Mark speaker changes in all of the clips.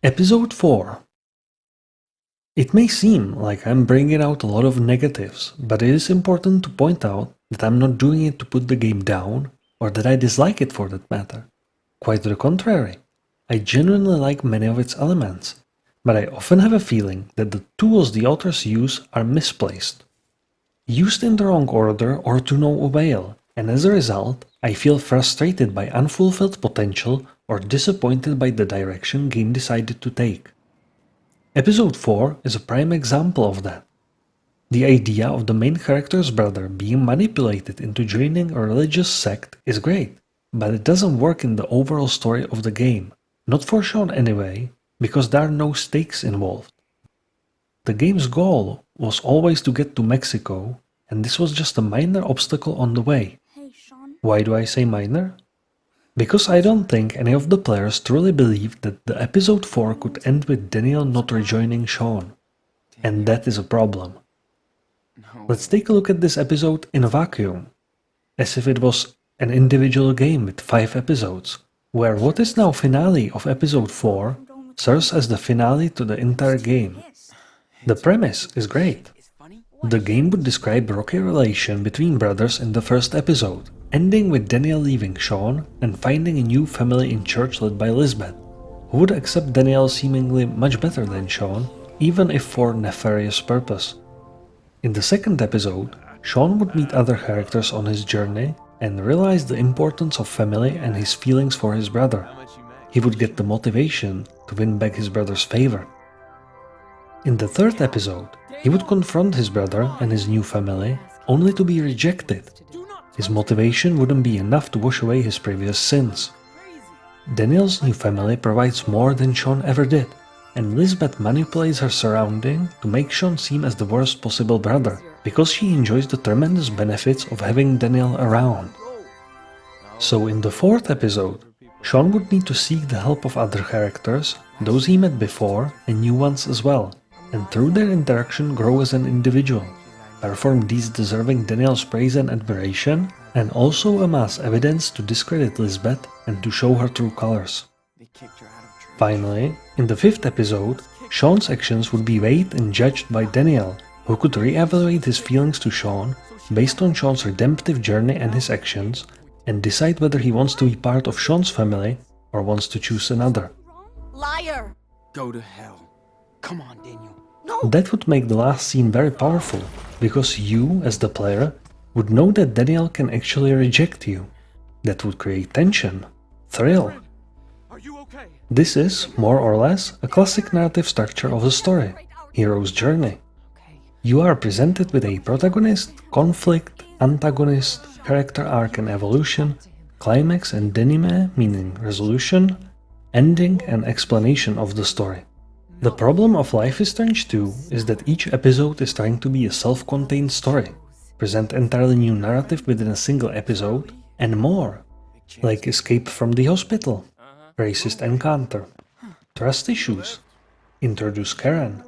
Speaker 1: Episode 4. It may seem like I'm bringing out a lot of negatives, but it is important to point out that I'm not doing it to put the game down, or that I dislike it for that matter. Quite the contrary. I genuinely like many of its elements, but I often have a feeling that the tools the authors use are misplaced. Used in the wrong order or to no avail, and as a result, I feel frustrated by unfulfilled potential or disappointed by the direction game decided to take. Episode 4 is a prime example of that. The idea of the main character's brother being manipulated into joining a religious sect is great, but it doesn't work in the overall story of the game, not for Sean anyway, because there are no stakes involved. The game's goal was always to get to Mexico, and this was just a minor obstacle on the way. Why do I say minor? Because I don't think any of the players truly believed that the episode 4 could end with Daniel not rejoining Sean, and that is a problem. Let's take a look at this episode in a vacuum, as if it was an individual game with 5 episodes, where what is now finale of episode 4 serves as the finale to the entire game. The premise is great. The game would describe a rocky relation between brothers in the first episode, ending with Daniel leaving Sean and finding a new family in church led by Lisbeth, who would accept Daniel seemingly much better than Sean, even if for nefarious purpose. In the second episode, Sean would meet other characters on his journey and realize the importance of family and his feelings for his brother. He would get the motivation to win back his brother's favor. In the third episode, he would confront his brother and his new family, only to be rejected. His motivation wouldn't be enough to wash away his previous sins. Daniel's new family provides more than Sean ever did, and Lisbeth manipulates her surrounding to make Sean seem as the worst possible brother, because she enjoys the tremendous benefits of having Daniel around. So in the fourth episode, Sean would need to seek the help of other characters, those he met before and new ones as well, and through their interaction grow as an individual, perform deeds deserving Daniel's praise and admiration, and also amass evidence to discredit Lisbeth and to show her true colors. Finally, in the fifth episode, Sean's actions would be weighed and judged by Daniel, who could re-evaluate his feelings to Sean based on Sean's redemptive journey and his actions, and decide whether he wants to be part of Sean's family or wants to choose another.
Speaker 2: Liar!
Speaker 3: Go to hell. Come on, Daniel.
Speaker 1: That would make the last scene very powerful, because you, as the player, would know that Daniel can actually reject you. That would create tension, thrill.
Speaker 3: Are you okay?
Speaker 1: This is, more or less, a classic narrative structure of a story, hero's journey. You are presented with a protagonist, conflict, antagonist, character arc and evolution, climax and denouement, meaning resolution, ending and explanation of the story. The problem of Life is Strange 2 is that each episode is trying to be a self-contained story, present entirely new narrative within a single episode, and more, like escape from the hospital, racist encounter, trust issues, introduce Karen.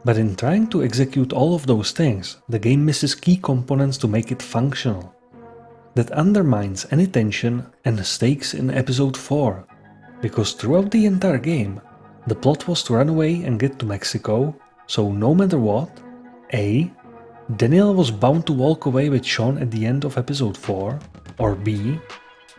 Speaker 1: But in trying to execute all of those things, the game misses key components to make it functional. That undermines any tension and stakes in episode 4, because throughout the entire game, the plot was to run away and get to Mexico, so no matter what, A. Daniel was bound to walk away with Sean at the end of episode 4, or B.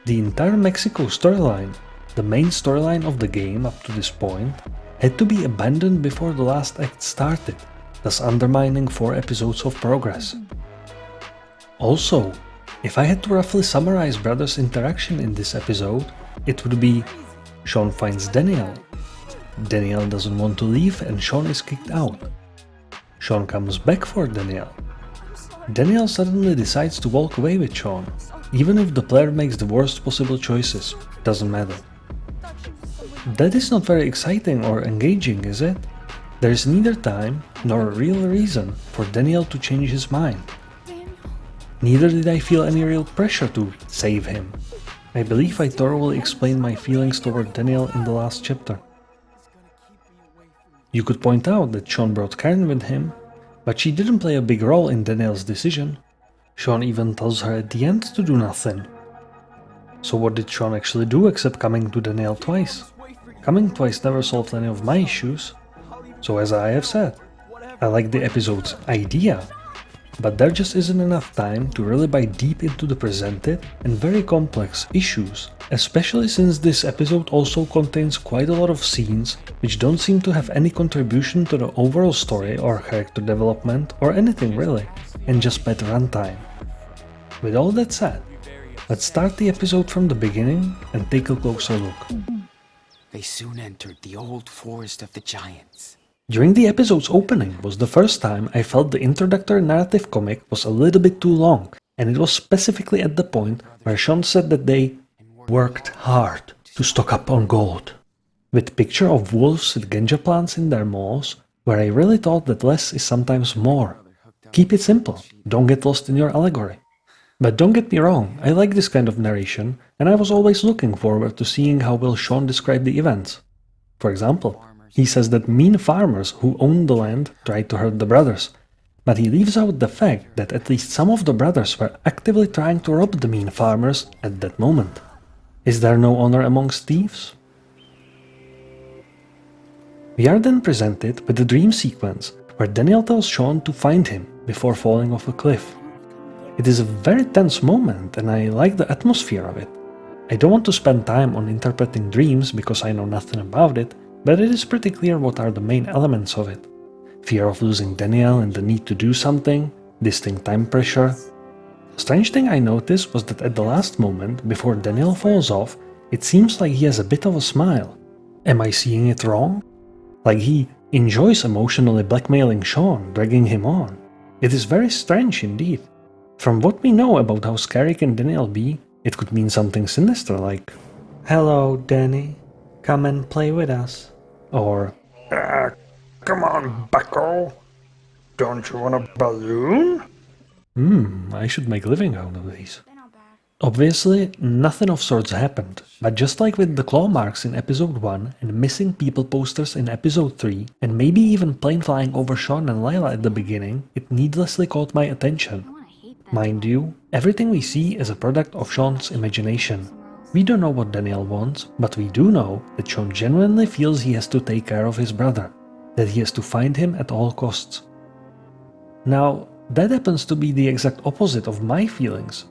Speaker 1: The entire Mexico storyline, the main storyline of the game up to this point, had to be abandoned before the last act started, thus undermining 4 episodes of progress. Also, if I had to roughly summarize brothers' interaction in this episode, it would be: Sean finds Daniel. Daniel doesn't want to leave and Sean is kicked out. Sean comes back for Daniel. Daniel suddenly decides to walk away with Sean, even if the player makes the worst possible choices, doesn't matter. That is not very exciting or engaging, is it? There is neither time nor a real reason for Daniel to change his mind. Neither did I feel any real pressure to save him. I believe I thoroughly explained my feelings toward Daniel in the last chapter. You could point out that Sean brought Karen with him, but she didn't play a big role in Daniel's decision. Sean even tells her at the end to do nothing. So what did Sean actually do except coming to Daniel twice? Coming twice never solved any of my issues, so as I have said, I like the episode's idea, but there just isn't enough time to really bite deep into the presented and very complex issues, especially since this episode also contains quite a lot of scenes which don't seem to have any contribution to the overall story or character development or anything really, and just bad runtime. With all that said, let's start the episode from the beginning and take a closer look.
Speaker 3: They soon entered the old forest of the giants.
Speaker 1: During the episode's opening was the first time I felt the introductory narrative comic was a little bit too long, and it was specifically at the point where Sean said that they worked hard to stock up on gold, with picture of wolves with ganja plants in their maws, where I really thought that less is sometimes more. Keep it simple, don't get lost in your allegory. But don't get me wrong, I like this kind of narration, and I was always looking forward to seeing how will Sean describe the events. For example, he says that mean farmers who owned the land tried to hurt the brothers, but he leaves out the fact that at least some of the brothers were actively trying to rob the mean farmers at that moment. Is there no honor amongst thieves? We are then presented with the dream sequence where Daniel tells Sean to find him before falling off a cliff. It is a very tense moment and I like the atmosphere of it. I don't want to spend time on interpreting dreams because I know nothing about it, but it is pretty clear what are the main elements of it. Fear of losing Daniel and the need to do something, distinct time pressure. A strange thing I noticed was that at the last moment, before Daniel falls off, it seems like he has a bit of a smile. Am I seeing it wrong? Like he enjoys emotionally blackmailing Sean, dragging him on. It is very strange indeed. From what we know about how scary can Daniel be, it could mean something sinister like, "Hello, Danny. Come and play with us." Or,
Speaker 2: Come on, bucko. Don't you want a balloon?
Speaker 1: I should make a living out of these. Obviously, nothing of sorts happened, but just like with the claw marks in episode 1 and missing people posters in episode 3, and maybe even plane flying over Sean and Lila at the beginning, it needlessly caught my attention. Mind you, everything we see is a product of Sean's imagination. We don't know what Daniel wants, but we do know that Sean genuinely feels he has to take care of his brother, that he has to find him at all costs. Now, that happens to be the exact opposite of my feelings.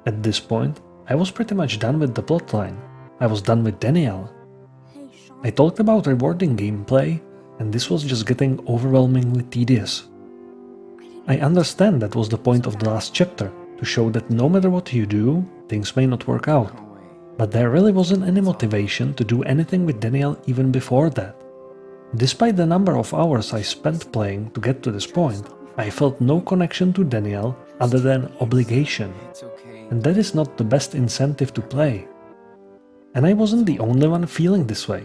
Speaker 1: At this point, I was pretty much done with the plotline. I was done with Daniel. I talked about rewarding gameplay, and this was just getting overwhelmingly tedious. I understand that was the point of the last chapter, to show that no matter what you do, things may not work out. But there really wasn't any motivation to do anything with Daniel even before that. Despite the number of hours I spent playing to get to this point, I felt no connection to Daniel other than obligation. And that is not the best incentive to play. And I wasn't the only one feeling this way.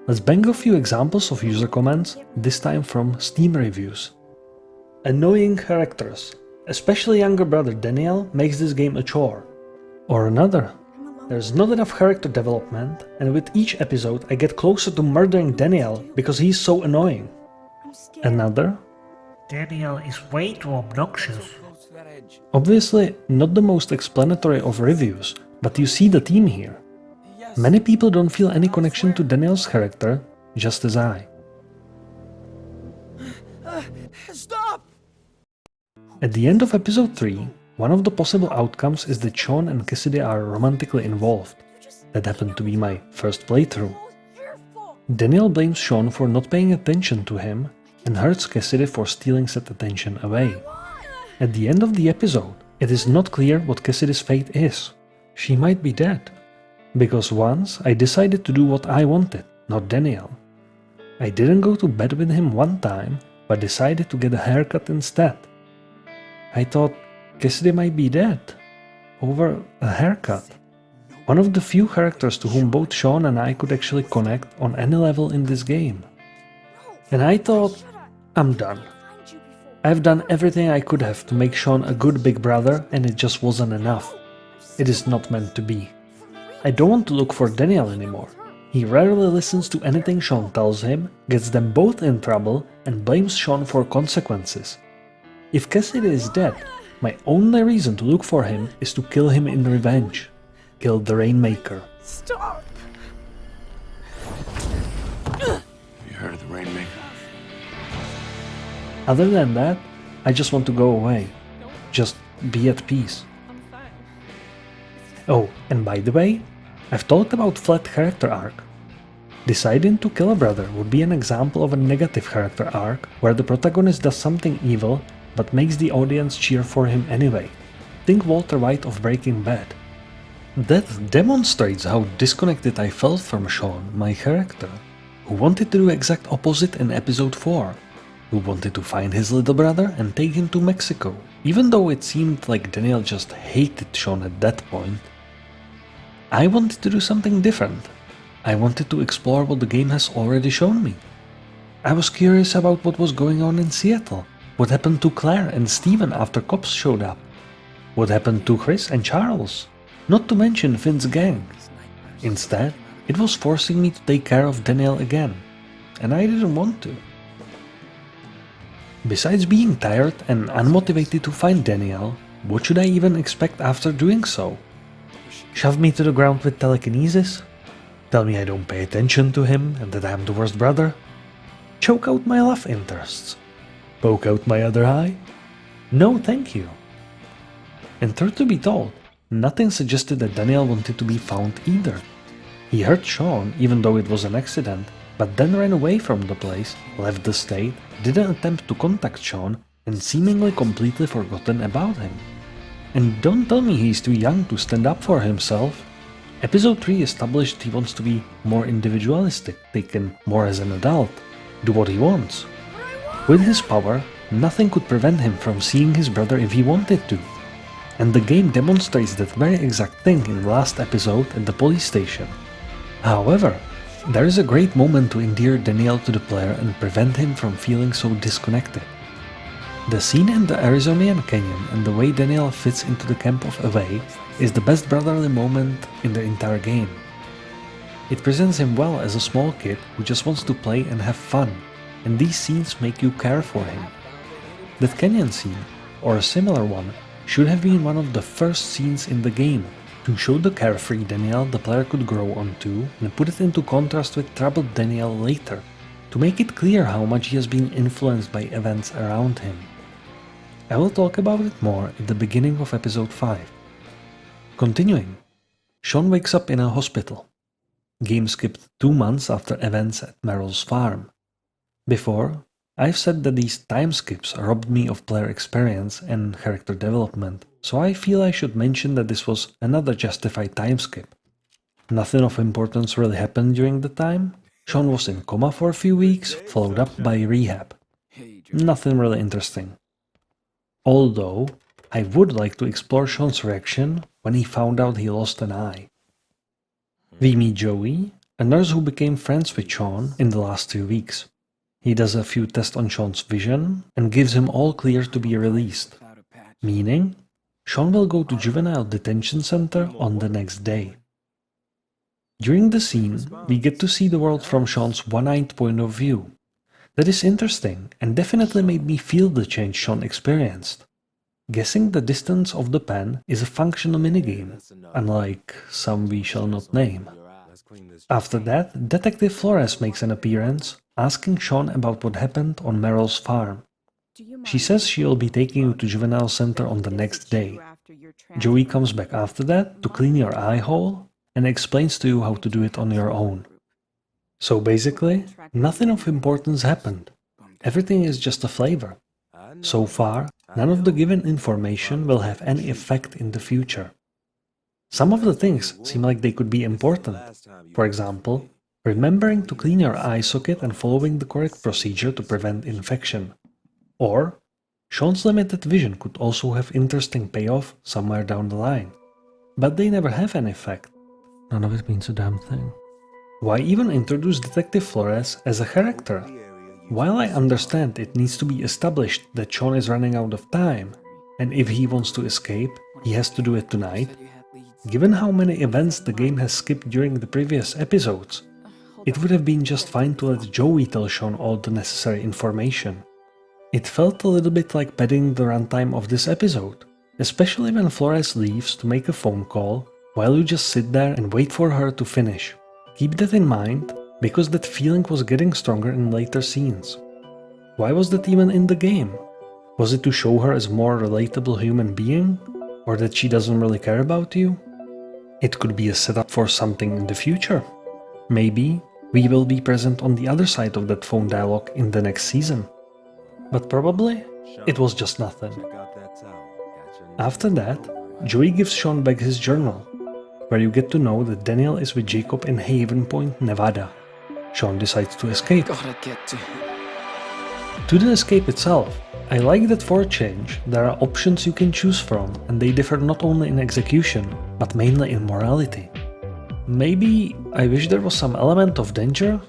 Speaker 1: Let's bang a few examples of user comments, this time from Steam reviews. Annoying characters. Especially younger brother Daniel makes this game a chore. Or another. There's not enough character development, and with each episode I get closer to murdering Daniel because he's so annoying. Another.
Speaker 2: Daniel is way too obnoxious.
Speaker 1: Obviously not the most explanatory of reviews, but you see the theme here. Many people don't feel any connection to Daniel's character, just as I.
Speaker 3: Stop!
Speaker 1: At the end of episode 3, one of the possible outcomes is that Sean and Cassidy are romantically involved. That happened to be my first playthrough. Daniel blames Sean for not paying attention to him and hurts Cassidy for stealing said attention away. At the end of the episode, it is not clear what Cassidy's fate is. She might be dead. Because once I decided to do what I wanted, not Daniel. I didn't go to bed with him one time, but decided to get a haircut instead. I thought Cassidy might be dead. Over a haircut. One of the few characters to whom both Sean and I could actually connect on any level in this game. And I thought, I'm done. I've done everything I could have to make Sean a good big brother and it just wasn't enough. It is not meant to be. I don't want to look for Daniel anymore. He rarely listens to anything Sean tells him, gets them both in trouble, and blames Sean for consequences. If Cassidy is dead, my only reason to look for him is to kill him in revenge. Kill the Rainmaker.
Speaker 3: Stop!
Speaker 1: Other than that, I just want to go away. Just be at peace. Oh, and by the way, I've talked about flat character arc. Deciding to kill a brother would be an example of a negative character arc where the protagonist does something evil but makes the audience cheer for him anyway. Think Walter White of Breaking Bad. That demonstrates how disconnected I felt from Sean, my character, who wanted to do exact opposite in episode 4, who wanted to find his little brother and take him to Mexico, even though it seemed like Daniel just hated Sean at that point. I wanted to do something different. I wanted to explore what the game has already shown me. I was curious about what was going on in Seattle, what happened to Claire and Steven after cops showed up, what happened to Chris and Charles, not to mention Finn's gang. Instead, it was forcing me to take care of Daniel again, and I didn't want to. Besides being tired and unmotivated to find Daniel, what should I even expect after doing so? Shove me to the ground with telekinesis? Tell me I don't pay attention to him and that I'm the worst brother? Choke out my love interests? Poke out my other eye? No thank you. And truth to be told, nothing suggested that Daniel wanted to be found either. He hurt Sean even though it was an accident, but then ran away from the place, left the state, didn't attempt to contact Sean, and seemingly completely forgotten about him. And don't tell me he's too young to stand up for himself. Episode 3 established he wants to be more individualistic, taken more as an adult, do what he wants. With his power, nothing could prevent him from seeing his brother if he wanted to. And the game demonstrates that very exact thing in the last episode at the police station. However, there is a great moment to endear Daniel to the player and prevent him from feeling so disconnected. The scene in the Arizonian Canyon and the way Daniel fits into the camp of Away is the best brotherly moment in the entire game. It presents him well as a small kid who just wants to play and have fun, and these scenes make you care for him. That canyon scene, or a similar one, should have been one of the first scenes in the game, to show the carefree Daniel the player could grow onto and put it into contrast with troubled Daniel later, to make it clear how much he has been influenced by events around him. I will talk about it more at the beginning of episode 5. Continuing, Sean wakes up in a hospital. Game skipped 2 months after events at Merrill's farm. Before, I've said that these time skips robbed me of player experience and character development, so I feel I should mention that this was another justified time skip. Nothing of importance really happened during the time. Sean was in coma for a few weeks, followed up by rehab. Nothing really interesting. Although, I would like to explore Sean's reaction when he found out he lost an eye. We meet Joey, a nurse who became friends with Sean in the last 2 weeks. He does a few tests on Sean's vision and gives him all clear to be released, meaning Sean will go to juvenile detention center on the next day. During the scene, we get to see the world from Sean's one-eyed point of view. That is interesting and definitely made me feel the change Sean experienced. Guessing the distance of the pen is a functional minigame, unlike some we shall not name. After that, Detective Flores makes an appearance, asking Sean about what happened on Merrill's farm. She says she'll be taking you to juvenile center on the next day. Joey comes back after that to clean your eye hole and explains to you how to do it on your own. So basically, nothing of importance happened. Everything is just a flavor. So far, none of the given information will have any effect in the future. Some of the things seem like they could be important. For example, remembering to clean your eye socket and following the correct procedure to prevent infection. Or, Sean's limited vision could also have interesting payoff somewhere down the line. But they never have an effect. None of it means a damn thing. Why even introduce Detective Flores as a character? While I understand it needs to be established that Sean is running out of time, and if he wants to escape, he has to do it tonight, given how many events the game has skipped during the previous episodes, it would have been just fine to let Joey tell Sean all the necessary information. It felt a little bit like padding the runtime of this episode, especially when Flores leaves to make a phone call while you just sit there and wait for her to finish. Keep that in mind, because that feeling was getting stronger in later scenes. Why was that even in the game? Was it to show her as a more relatable human being? Or that she doesn't really care about you? It could be a setup for something in the future. Maybe we will be present on the other side of that phone dialogue in the next season. But probably it was just nothing. After that, Joey gives Sean back his journal, where you get to know that Daniel is with Jacob in Haven Point, Nevada. Sean decides to escape.
Speaker 3: Gotta get to him.
Speaker 1: To the escape itself, I like that for a change, there are options you can choose from, and they differ not only in execution, but mainly in morality. Maybe I wish there was some element of danger.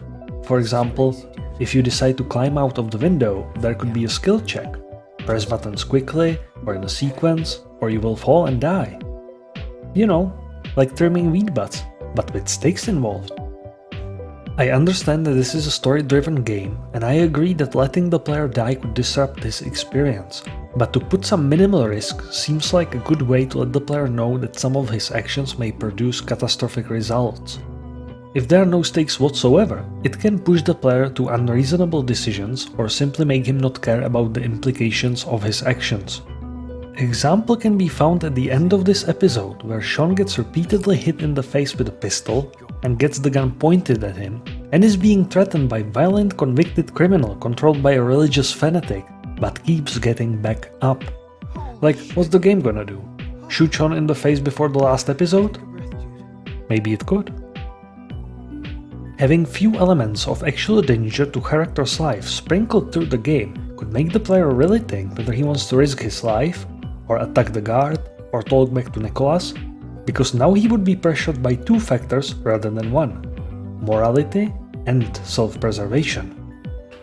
Speaker 1: For example, if you decide to climb out of the window, there could be a skill check. Press buttons quickly, or in a sequence, or you will fall and die. You know, like trimming weed butts, but with stakes involved. I understand that this is a story-driven game, and I agree that letting the player die could disrupt this experience, but to put some minimal risk seems like a good way to let the player know that some of his actions may produce catastrophic results. If there are no stakes whatsoever, it can push the player to unreasonable decisions or simply make him not care about the implications of his actions. Example can be found at the end of this episode, where Sean gets repeatedly hit in the face with a pistol and gets the gun pointed at him, and is being threatened by a violent convicted criminal controlled by a religious fanatic, but keeps getting back up. Like, what's the game gonna do? Shoot Sean in the face before the last episode? Maybe it could. Having few elements of actual danger to character's life sprinkled through the game could make the player really think whether he wants to risk his life, or attack the guard, or talk back to Nicholas, because now he would be pressured by two factors rather than one: morality and self-preservation.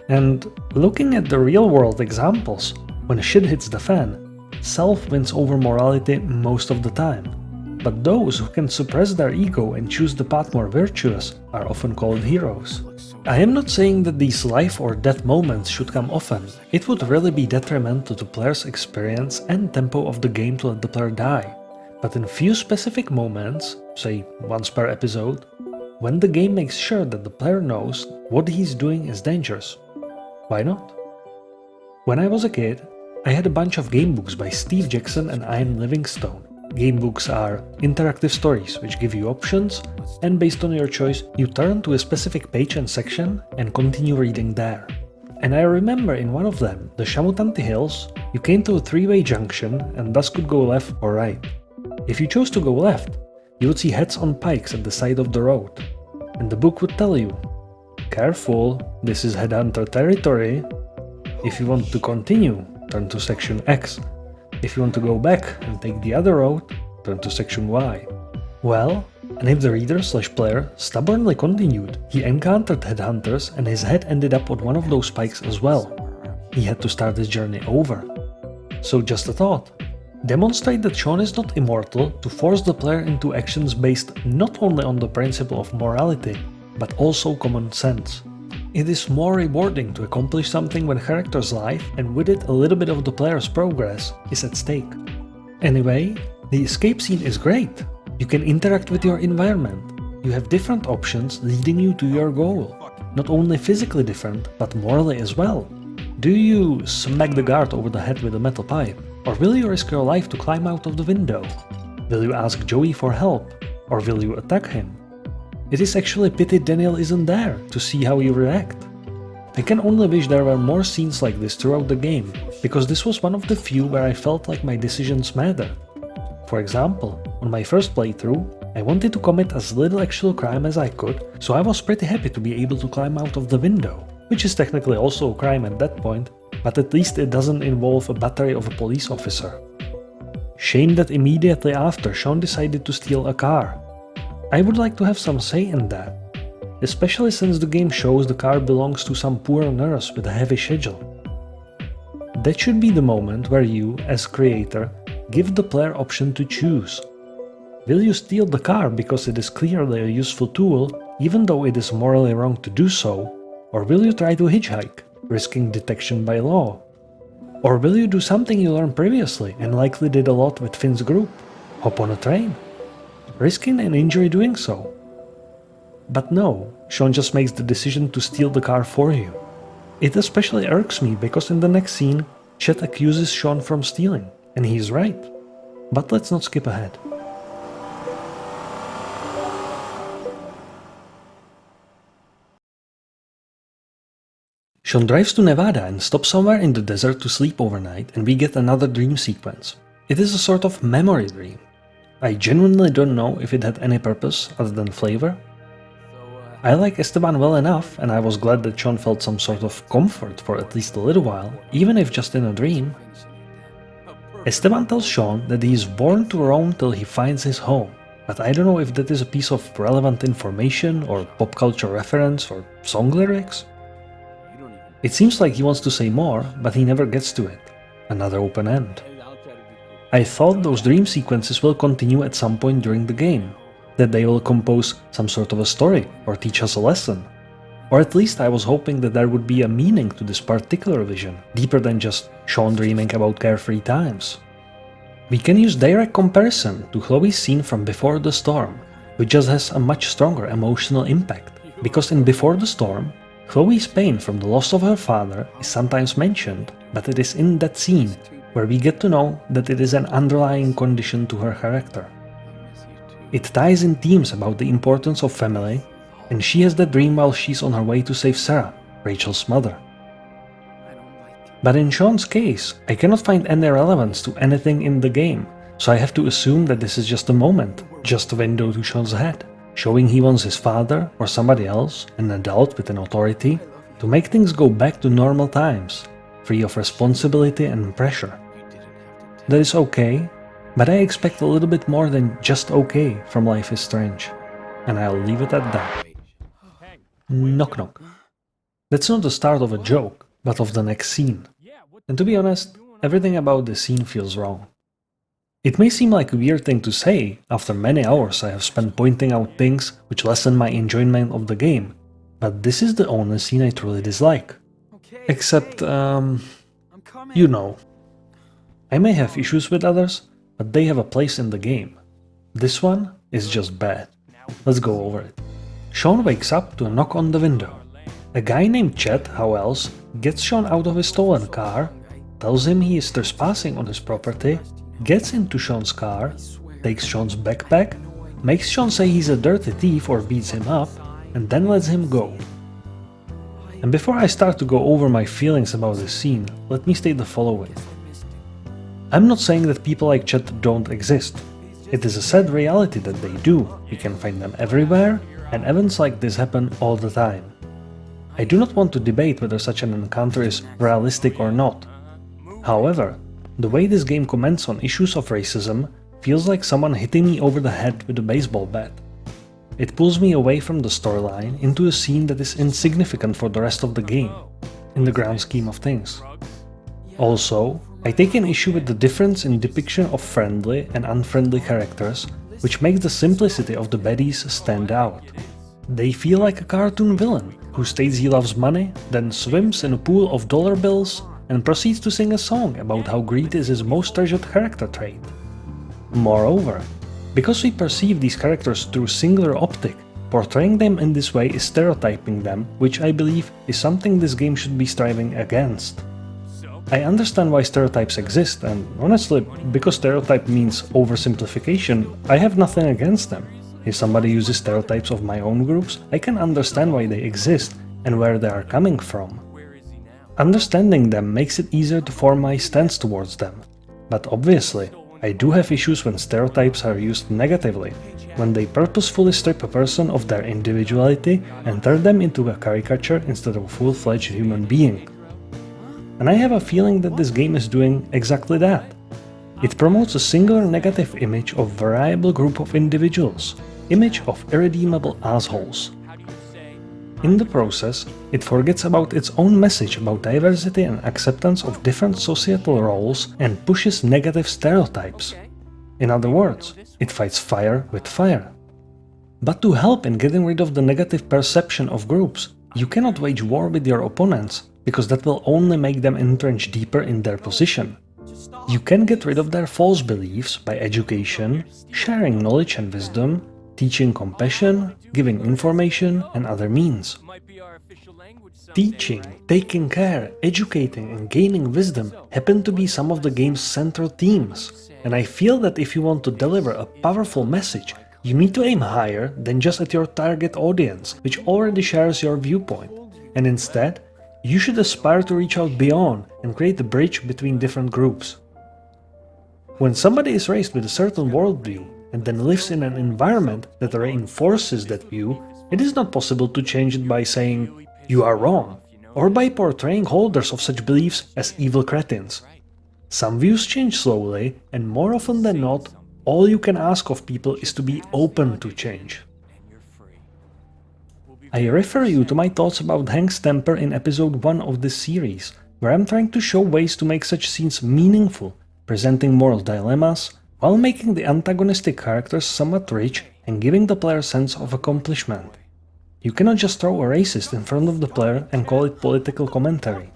Speaker 1: And looking at the real-world examples, when shit hits the fan, self wins over morality most of the time. But those who can suppress their ego and choose the path more virtuous are often called heroes. I am not saying that these life or death moments should come often. It would really be detrimental to player's experience and tempo of the game to let the player die. But in few specific moments, say once per episode, when the game makes sure that the player knows what he's doing is dangerous, why not? When I was a kid, I had a bunch of game books by Steve Jackson and Ian Livingstone. Game books are interactive stories which give you options, and based on your choice, you turn to a specific page and section and continue reading there. And I remember in one of them, the Shamutanti Hills, you came to a three-way junction and thus could go left or right. If you chose to go left, you would see heads on pikes at the side of the road, and the book would tell you, "Careful, this is headhunter territory. If you want to continue, turn to section X. If you want to go back and take the other road, turn to section Y." Well, and if the reader/player stubbornly continued, he encountered headhunters and his head ended up on one of those spikes as well. He had to start his journey over. So just a thought. Demonstrate that Sean is not immortal to force the player into actions based not only on the principle of morality, but also common sense. It is more rewarding to accomplish something when a character's life, and with it a little bit of the player's progress, is at stake. Anyway, the escape scene is great. You can interact with your environment. You have different options leading you to your goal. Not only physically different, but morally as well. Do you smack the guard over the head with a metal pipe? Or will you risk your life to climb out of the window? Will you ask Joey for help? Or will you attack him? It is actually a pity Daniel isn't there to see how you react. I can only wish there were more scenes like this throughout the game, because this was one of the few where I felt like my decisions mattered. For example, on my first playthrough, I wanted to commit as little actual crime as I could, so I was pretty happy to be able to climb out of the window, which is technically also a crime at that point, but at least it doesn't involve a battery of a police officer. Shame that immediately after Sean decided to steal a car. I would like to have some say in that, especially since the game shows the car belongs to some poor nurse with a heavy schedule. That should be the moment where you, as creator, give the player option to choose. Will you steal the car because it is clearly a useful tool, even though it is morally wrong to do so, or will you try to hitchhike, risking detection by law? Or will you do something you learned previously and likely did a lot with Finn's group? Hop on a train? Risking an injury doing so? But no, Sean just makes the decision to steal the car for you. It especially irks me because in the next scene, Chet accuses Sean from stealing, and he's right. But let's not skip ahead. Sean drives to Nevada and stops somewhere in the desert to sleep overnight, and we get another dream sequence. It is a sort of memory dream. I genuinely don't know if it had any purpose other than flavor. I like Esteban well enough, and I was glad that Sean felt some sort of comfort for at least a little while, even if just in a dream. Esteban tells Sean that he is born to roam till he finds his home, but I don't know if that is a piece of relevant information or pop culture reference or song lyrics. It seems like he wants to say more, but he never gets to it. Another open end. I thought those dream sequences will continue at some point during the game, that they will compose some sort of a story or teach us a lesson. Or at least I was hoping that there would be a meaning to this particular vision, deeper than just Sean dreaming about carefree times. We can use direct comparison to Chloe's scene from Before the Storm, which just has a much stronger emotional impact, because in Before the Storm, Chloe's pain from the loss of her father is sometimes mentioned, but it is in that scene where we get to know that it is an underlying condition to her character. It ties in themes about the importance of family, and she has that dream while she's on her way to save Sarah, Rachel's mother. But in Sean's case, I cannot find any relevance to anything in the game, so I have to assume that this is just a moment, just a window to Sean's head, showing he wants his father or somebody else, an adult with an authority, to make things go back to normal times, free of responsibility and pressure. That is okay, but I expect a little bit more than just okay from Life is Strange, and I'll leave it at that. Knock knock. That's not the start of a joke, but of the next scene. And to be honest, everything about this scene feels wrong. It may seem like a weird thing to say after many hours I have spent pointing out things which lessen my enjoyment of the game, but this is the only scene I truly dislike. Except, you know. I may have issues with others, but they have a place in the game. This one is just bad. Let's go over it. Sean wakes up to a knock on the window. A guy named Chet, how else, gets Sean out of his stolen car, tells him he is trespassing on his property, gets into Sean's car, takes Sean's backpack, makes Sean say he's a dirty thief or beats him up, and then lets him go. And before I start to go over my feelings about this scene, let me state the following. I'm not saying that people like Chet don't exist. It is a sad reality that they do, you can find them everywhere, and events like this happen all the time. I do not want to debate whether such an encounter is realistic or not. However, the way this game comments on issues of racism feels like someone hitting me over the head with a baseball bat. It pulls me away from the storyline into a scene that is insignificant for the rest of the game, in the grand scheme of things. Also, I take an issue with the difference in depiction of friendly and unfriendly characters, which makes the simplicity of the baddies stand out. They feel like a cartoon villain who states he loves money, then swims in a pool of dollar bills and proceeds to sing a song about how greed is his most treasured character trait. Moreover, because we perceive these characters through singular optic, portraying them in this way is stereotyping them, which I believe is something this game should be striving against. I understand why stereotypes exist, and honestly, because stereotype means oversimplification, I have nothing against them. If somebody uses stereotypes of my own groups, I can understand why they exist and where they are coming from. Understanding them makes it easier to form my stance towards them. But obviously, I do have issues when stereotypes are used negatively, when they purposefully strip a person of their individuality and turn them into a caricature instead of a full-fledged human being. And I have a feeling that this game is doing exactly that. It promotes a singular negative image of a variable group of individuals, image of irredeemable assholes. In the process, it forgets about its own message about diversity and acceptance of different societal roles and pushes negative stereotypes. In other words, it fights fire with fire. But to help in getting rid of the negative perception of groups, you cannot wage war with your opponents, because that will only make them entrench deeper in their position. You can get rid of their false beliefs by education, sharing knowledge and wisdom, teaching compassion, giving information, and other means. Teaching, taking care, educating, and gaining wisdom happen to be some of the game's central themes, and I feel that if you want to deliver a powerful message, you need to aim higher than just at your target audience, which already shares your viewpoint, and instead, you should aspire to reach out beyond and create a bridge between different groups. When somebody is raised with a certain worldview and then lives in an environment that reinforces that view, it is not possible to change it by saying, "You are wrong," or by portraying holders of such beliefs as evil cretins. Some views change slowly, and more often than not, all you can ask of people is to be open to change. I refer you to my thoughts about Hank's temper in episode 1 of this series, where I'm trying to show ways to make such scenes meaningful, presenting moral dilemmas, while making the antagonistic characters somewhat rich and giving the player a sense of accomplishment. You cannot just throw a racist in front of the player and call it political commentary.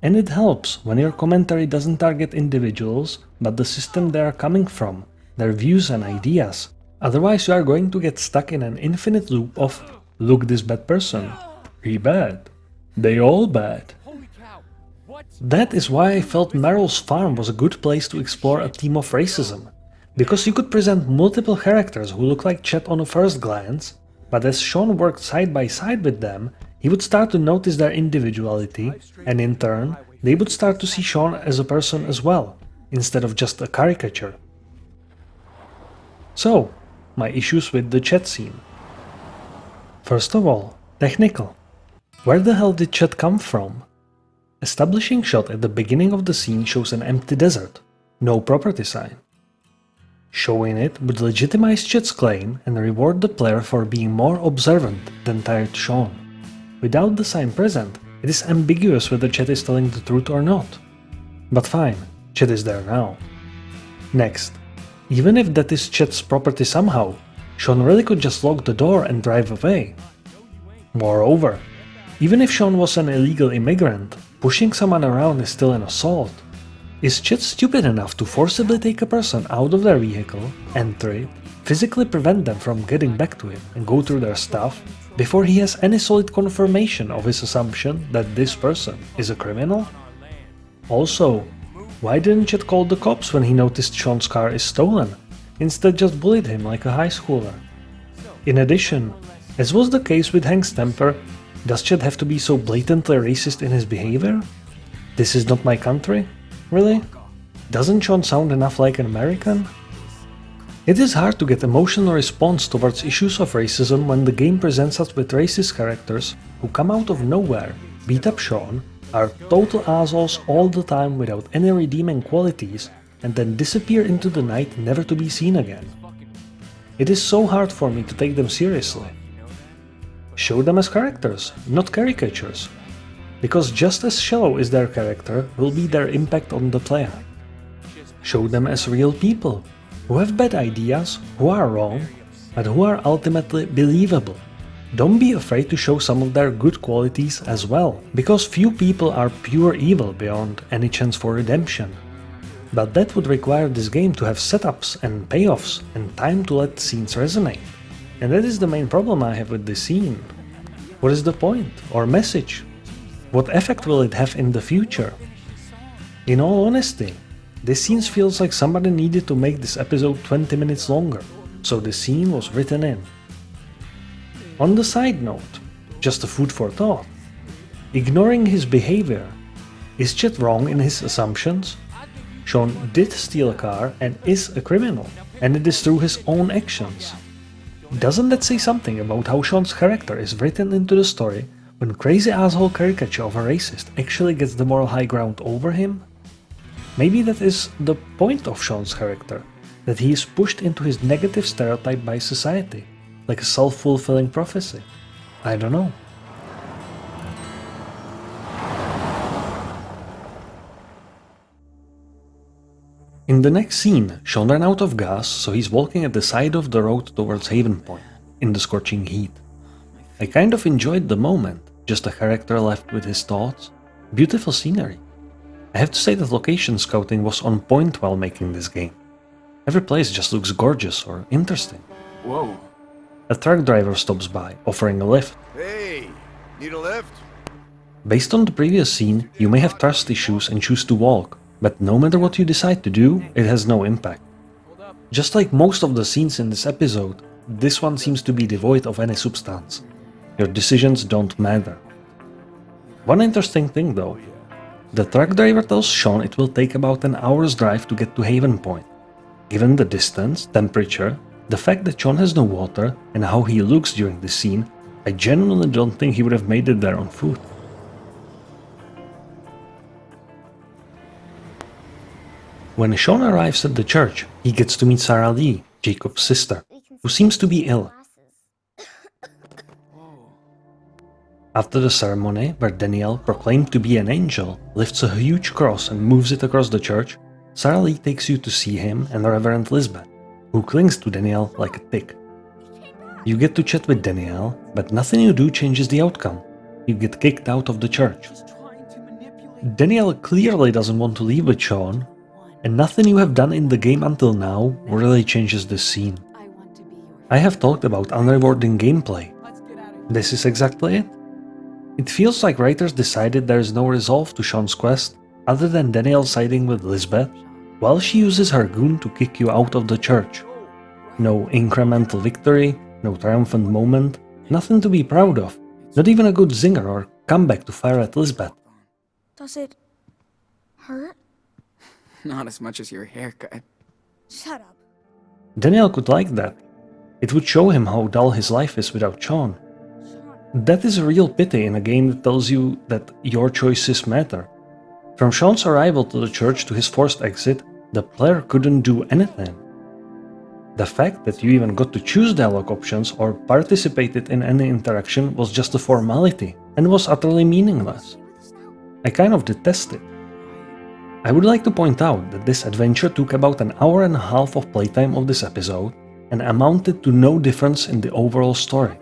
Speaker 1: And it helps when your commentary doesn't target individuals, but the system they are coming from, their views and ideas. Otherwise you are going to get stuck in an infinite loop of, "Look, this bad person. He bad. They all bad." That is why I felt Meryl's Farm was a good place to explore a theme of racism, because you could present multiple characters who look like Chet on a first glance, but as Sean worked side by side with them, he would start to notice their individuality, and in turn, they would start to see Sean as a person as well, instead of just a caricature. So, my issues with the Chet scene. First of all, technical. Where the hell did Chet come from? Establishing shot at the beginning of the scene shows an empty desert, no property sign. Showing it would legitimize Chet's claim and reward the player for being more observant than tired Sean. Without the sign present, it is ambiguous whether Chet is telling the truth or not. But fine, Chet is there now. Next, even if that is Chet's property somehow, Sean really could just lock the door and drive away. Moreover, even if Sean was an illegal immigrant, pushing someone around is still an assault. Is Chet stupid enough to forcibly take a person out of their vehicle, enter it, physically prevent them from getting back to him and go through their stuff, before he has any solid confirmation of his assumption that this person is a criminal? Also, why didn't Chet call the cops when he noticed Sean's car is stolen, instead just bullied him like a high schooler? In addition, as was the case with Hank's temper, does Chet have to be so blatantly racist in his behavior? "This is not my country"? Really? Doesn't Sean sound enough like an American? It is hard to get emotional response towards issues of racism when the game presents us with racist characters who come out of nowhere, beat up Sean, are total assholes all the time without any redeeming qualities, and then disappear into the night never to be seen again. It is so hard for me to take them seriously. Show them as characters, not caricatures. Because just as shallow is their character will be their impact on the player. Show them as real people, who have bad ideas, who are wrong, but who are ultimately believable. Don't be afraid to show some of their good qualities as well, because few people are pure evil beyond any chance for redemption. But that would require this game to have setups and payoffs and time to let scenes resonate. And that is the main problem I have with this scene. What is the point or message? What effect will it have in the future? In all honesty, this scene feels like somebody needed to make this episode 20 minutes longer, so the scene was written in. On the side note, just a food for thought. Ignoring his behavior, is Chet wrong in his assumptions? Sean did steal a car and is a criminal, and it is through his own actions. Doesn't that say something about how Sean's character is written into the story when crazy asshole caricature of a racist actually gets the moral high ground over him? Maybe that is the point of Sean's character, that he is pushed into his negative stereotype by society, like a self-fulfilling prophecy. I don't know. In the next scene, Sean ran out of gas, so he's walking at the side of the road towards Haven Point, in the scorching heat. I kind of enjoyed the moment, just a character left with his thoughts. Beautiful scenery. I have to say that location scouting was on point while making this game. Every place just looks gorgeous or interesting.
Speaker 3: Whoa.
Speaker 1: A truck driver stops by, offering a lift.
Speaker 4: Hey, need a lift?
Speaker 1: Based on the previous scene, you may have trust issues and choose to walk, but no matter what you decide to do, it has no impact. Just like most of the scenes in this episode, this one seems to be devoid of any substance. Your decisions don't matter. One interesting thing though, the truck driver tells Sean it will take about an hour's drive to get to Haven Point. Given the distance, temperature, the fact that Sean has no water, and how he looks during this scene, I genuinely don't think he would have made it there on foot. When Sean arrives at the church, he gets to meet Sarah Lee, Jacob's sister, who seems to be ill. After the ceremony, where Danielle, proclaimed to be an angel, lifts a huge cross and moves it across the church, Sarah Lee takes you to see him and Reverend Lisbeth, who clings to Danielle like a tick. You get to chat with Danielle, but nothing you do changes the outcome. You get kicked out of the church. Danielle clearly doesn't want to leave with Sean, and nothing you have done in the game until now really changes this scene. I have talked about unrewarding gameplay. This is exactly it. It feels like writers decided there is no resolve to Sean's quest other than Danielle siding with Lisbeth, while she uses her goon to kick you out of the church. No incremental victory, no triumphant moment, nothing to be proud of, not even a good zinger or comeback to fire at Lisbeth.
Speaker 5: Does it hurt?
Speaker 3: Not as much as your haircut.
Speaker 5: Shut up.
Speaker 1: Danielle could like that. It would show him how dull his life is without Sean. That is a real pity in a game that tells you that your choices matter. From Sean's arrival to the church to his forced exit, the player couldn't do anything. The fact that you even got to choose dialogue options or participated in any interaction was just a formality and was utterly meaningless. I kind of detest it. I would like to point out that this adventure took about an hour and a half of playtime of this episode and amounted to no difference in the overall story.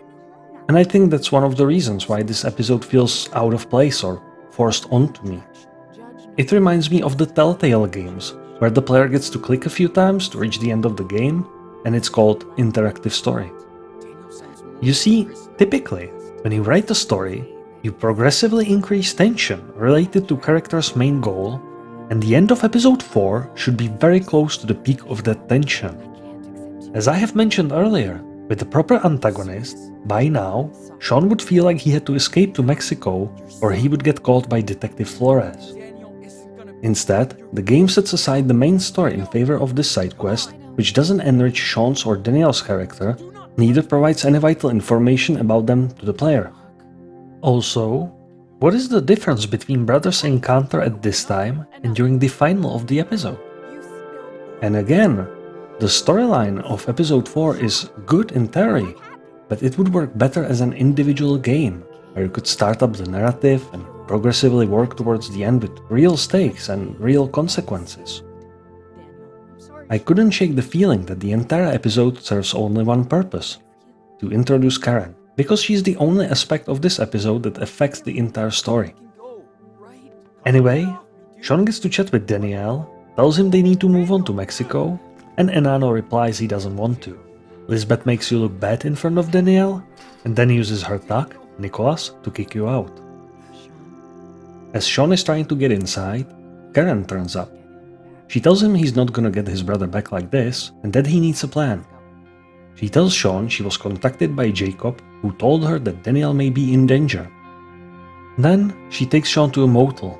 Speaker 1: And I think that's one of the reasons why this episode feels out of place or forced onto me. It reminds me of the Telltale games, where the player gets to click a few times to reach the end of the game, and it's called interactive story. You see, typically, when you write a story, you progressively increase tension related to character's main goal, and the end of episode 4 should be very close to the peak of that tension. As I have mentioned earlier, with the proper antagonist, by now, Sean would feel like he had to escape to Mexico or he would get caught by Detective Flores. Instead, the game sets aside the main story in favor of this side quest, which doesn't enrich Sean's or Danielle's character, neither provides any vital information about them to the player. Also, what is the difference between brothers' encounter at this time and during the final of the episode? And again, the storyline of episode 4 is good in theory, but it would work better as an individual game, where you could start up the narrative and progressively work towards the end with real stakes and real consequences. I couldn't shake the feeling that the entire episode serves only one purpose: to introduce Karen, because she's the only aspect of this episode that affects the entire story. Anyway, Sean gets to chat with Danielle, tells him they need to move on to Mexico, and Enano replies he doesn't want to. Lisbeth makes you look bad in front of Danielle, and then uses her thug, Nicholas, to kick you out. As Sean is trying to get inside, Karen turns up. She tells him he's not gonna get his brother back like this, and that he needs a plan. She tells Sean she was contacted by Jacob, who told her that Danielle may be in danger. Then she takes Sean to a motel.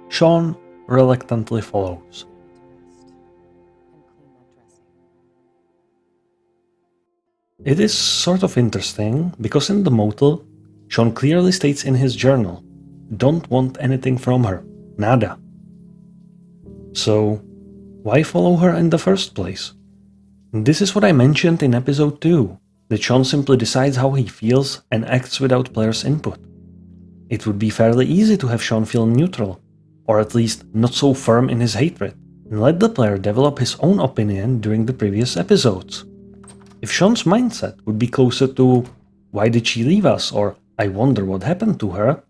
Speaker 1: Sean reluctantly follows. It is sort of interesting, because in the motel, Sean clearly states in his journal, "Don't want anything from her, nada." So, why follow her in the first place? This is what I mentioned in episode 2, that Sean simply decides how he feels and acts without players' input. It would be fairly easy to have Sean feel neutral, or at least not so firm in his hatred, and let the player develop his own opinion during the previous episodes. If Sean's mindset would be closer to "why did she leave us?" or "I wonder what happened to her,"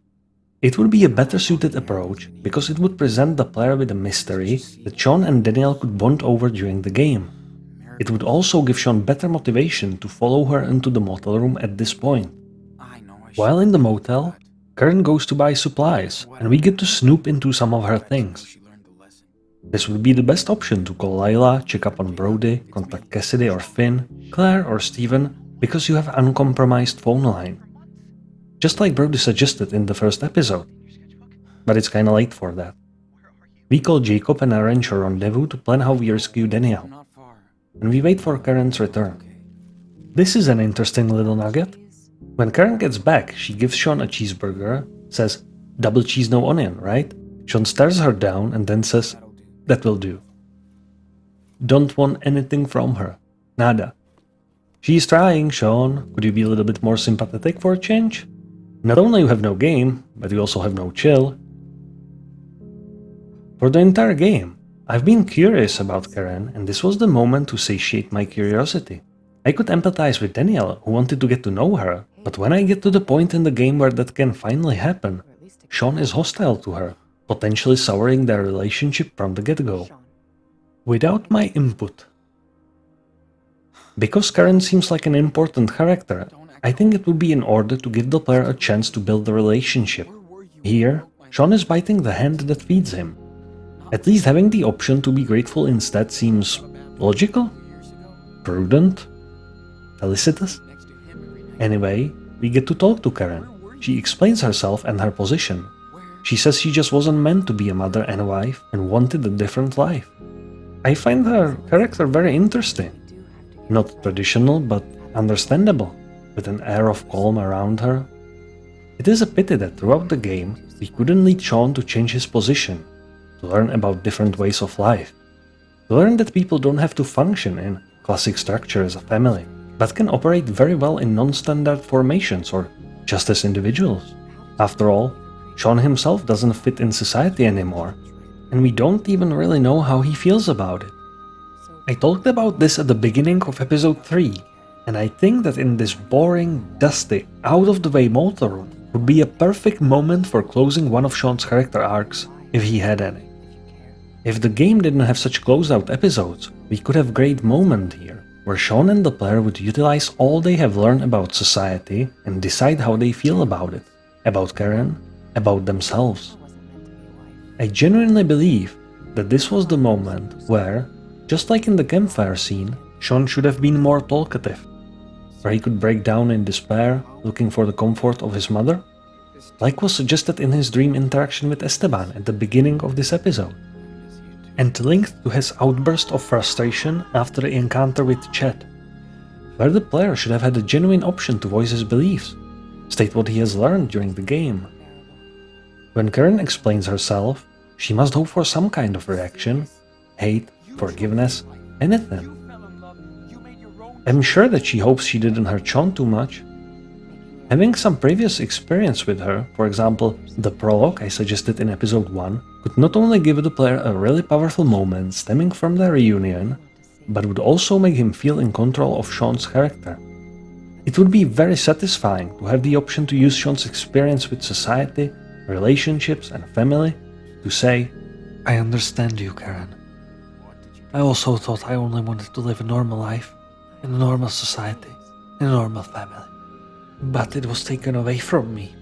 Speaker 1: it would be a better suited approach because it would present the player with a mystery that Sean and Danielle could bond over during the game. It would also give Sean better motivation to follow her into the motel room at this point. While in the motel, Karen goes to buy supplies, and we get to snoop into some of her things. This would be the best option to call Layla, check up on Brody, contact Cassidy or Finn, Claire or Steven, because you have uncompromised phone line. Just like Brody suggested in the first episode. But it's kinda late for that. We call Jacob and arrange a rendezvous to plan how we rescue Danielle. And we wait for Karen's return. This is an interesting little nugget. When Karen gets back, she gives Sean a cheeseburger, says, "Double cheese, no onion, right?" Sean stares her down and then says, "That will do." Don't want anything from her. Nada. She's trying, Sean. Could you be a little bit more sympathetic for a change? Not only you have no game, but you also have no chill. For the entire game, I've been curious about Karen, and this was the moment to satiate my curiosity. I could empathize with Danielle, who wanted to get to know her, but when I get to the point in the game where that can finally happen, Sean is hostile to her, potentially souring their relationship from the get-go. Without my input. Because Karen seems like an important character, I think it would be in order to give the player a chance to build the relationship. Here, Sean is biting the hand that feeds him. At least having the option to be grateful instead seems logical? Prudent? Felicitous? Anyway, we get to talk to Karen. She explains herself and her position. She says she just wasn't meant to be a mother and a wife and wanted a different life. I find her character very interesting. Not traditional, but understandable, with an air of calm around her. It is a pity that throughout the game, we couldn't lead Sean to change his position, to learn about different ways of life, to learn that people don't have to function in classic structure as a family, but can operate very well in non-standard formations or just as individuals. After all, Sean himself doesn't fit in society anymore, and we don't even really know how he feels about it. I talked about this at the beginning of episode 3, and I think that in this boring, dusty, out-of-the-way motel room would be a perfect moment for closing one of Sean's character arcs, if he had any. If the game didn't have such closed-out episodes, we could have a great moment here, where Sean and the player would utilize all they have learned about society and decide how they feel about it, about Karen, about themselves. I genuinely believe that this was the moment where, just like in the campfire scene, Sean should have been more talkative, where he could break down in despair, looking for the comfort of his mother, like was suggested in his dream interaction with Esteban at the beginning of this episode, and linked to his outburst of frustration after the encounter with Chet, where the player should have had a genuine option to voice his beliefs, state what he has learned during the game. When Karen explains herself, she must hope for some kind of reaction, hate, forgiveness, anything. I'm sure that she hopes she didn't hurt Sean too much. Having some previous experience with her, for example, the prologue I suggested in episode 1, could not only give the player a really powerful moment stemming from their reunion, but would also make him feel in control of Sean's character. It would be very satisfying to have the option to use Sean's experience with society, relationships and family to say, "I understand you, Karen. I also thought I only wanted to live a normal life, in a normal society, in a normal family. But it was taken away from me.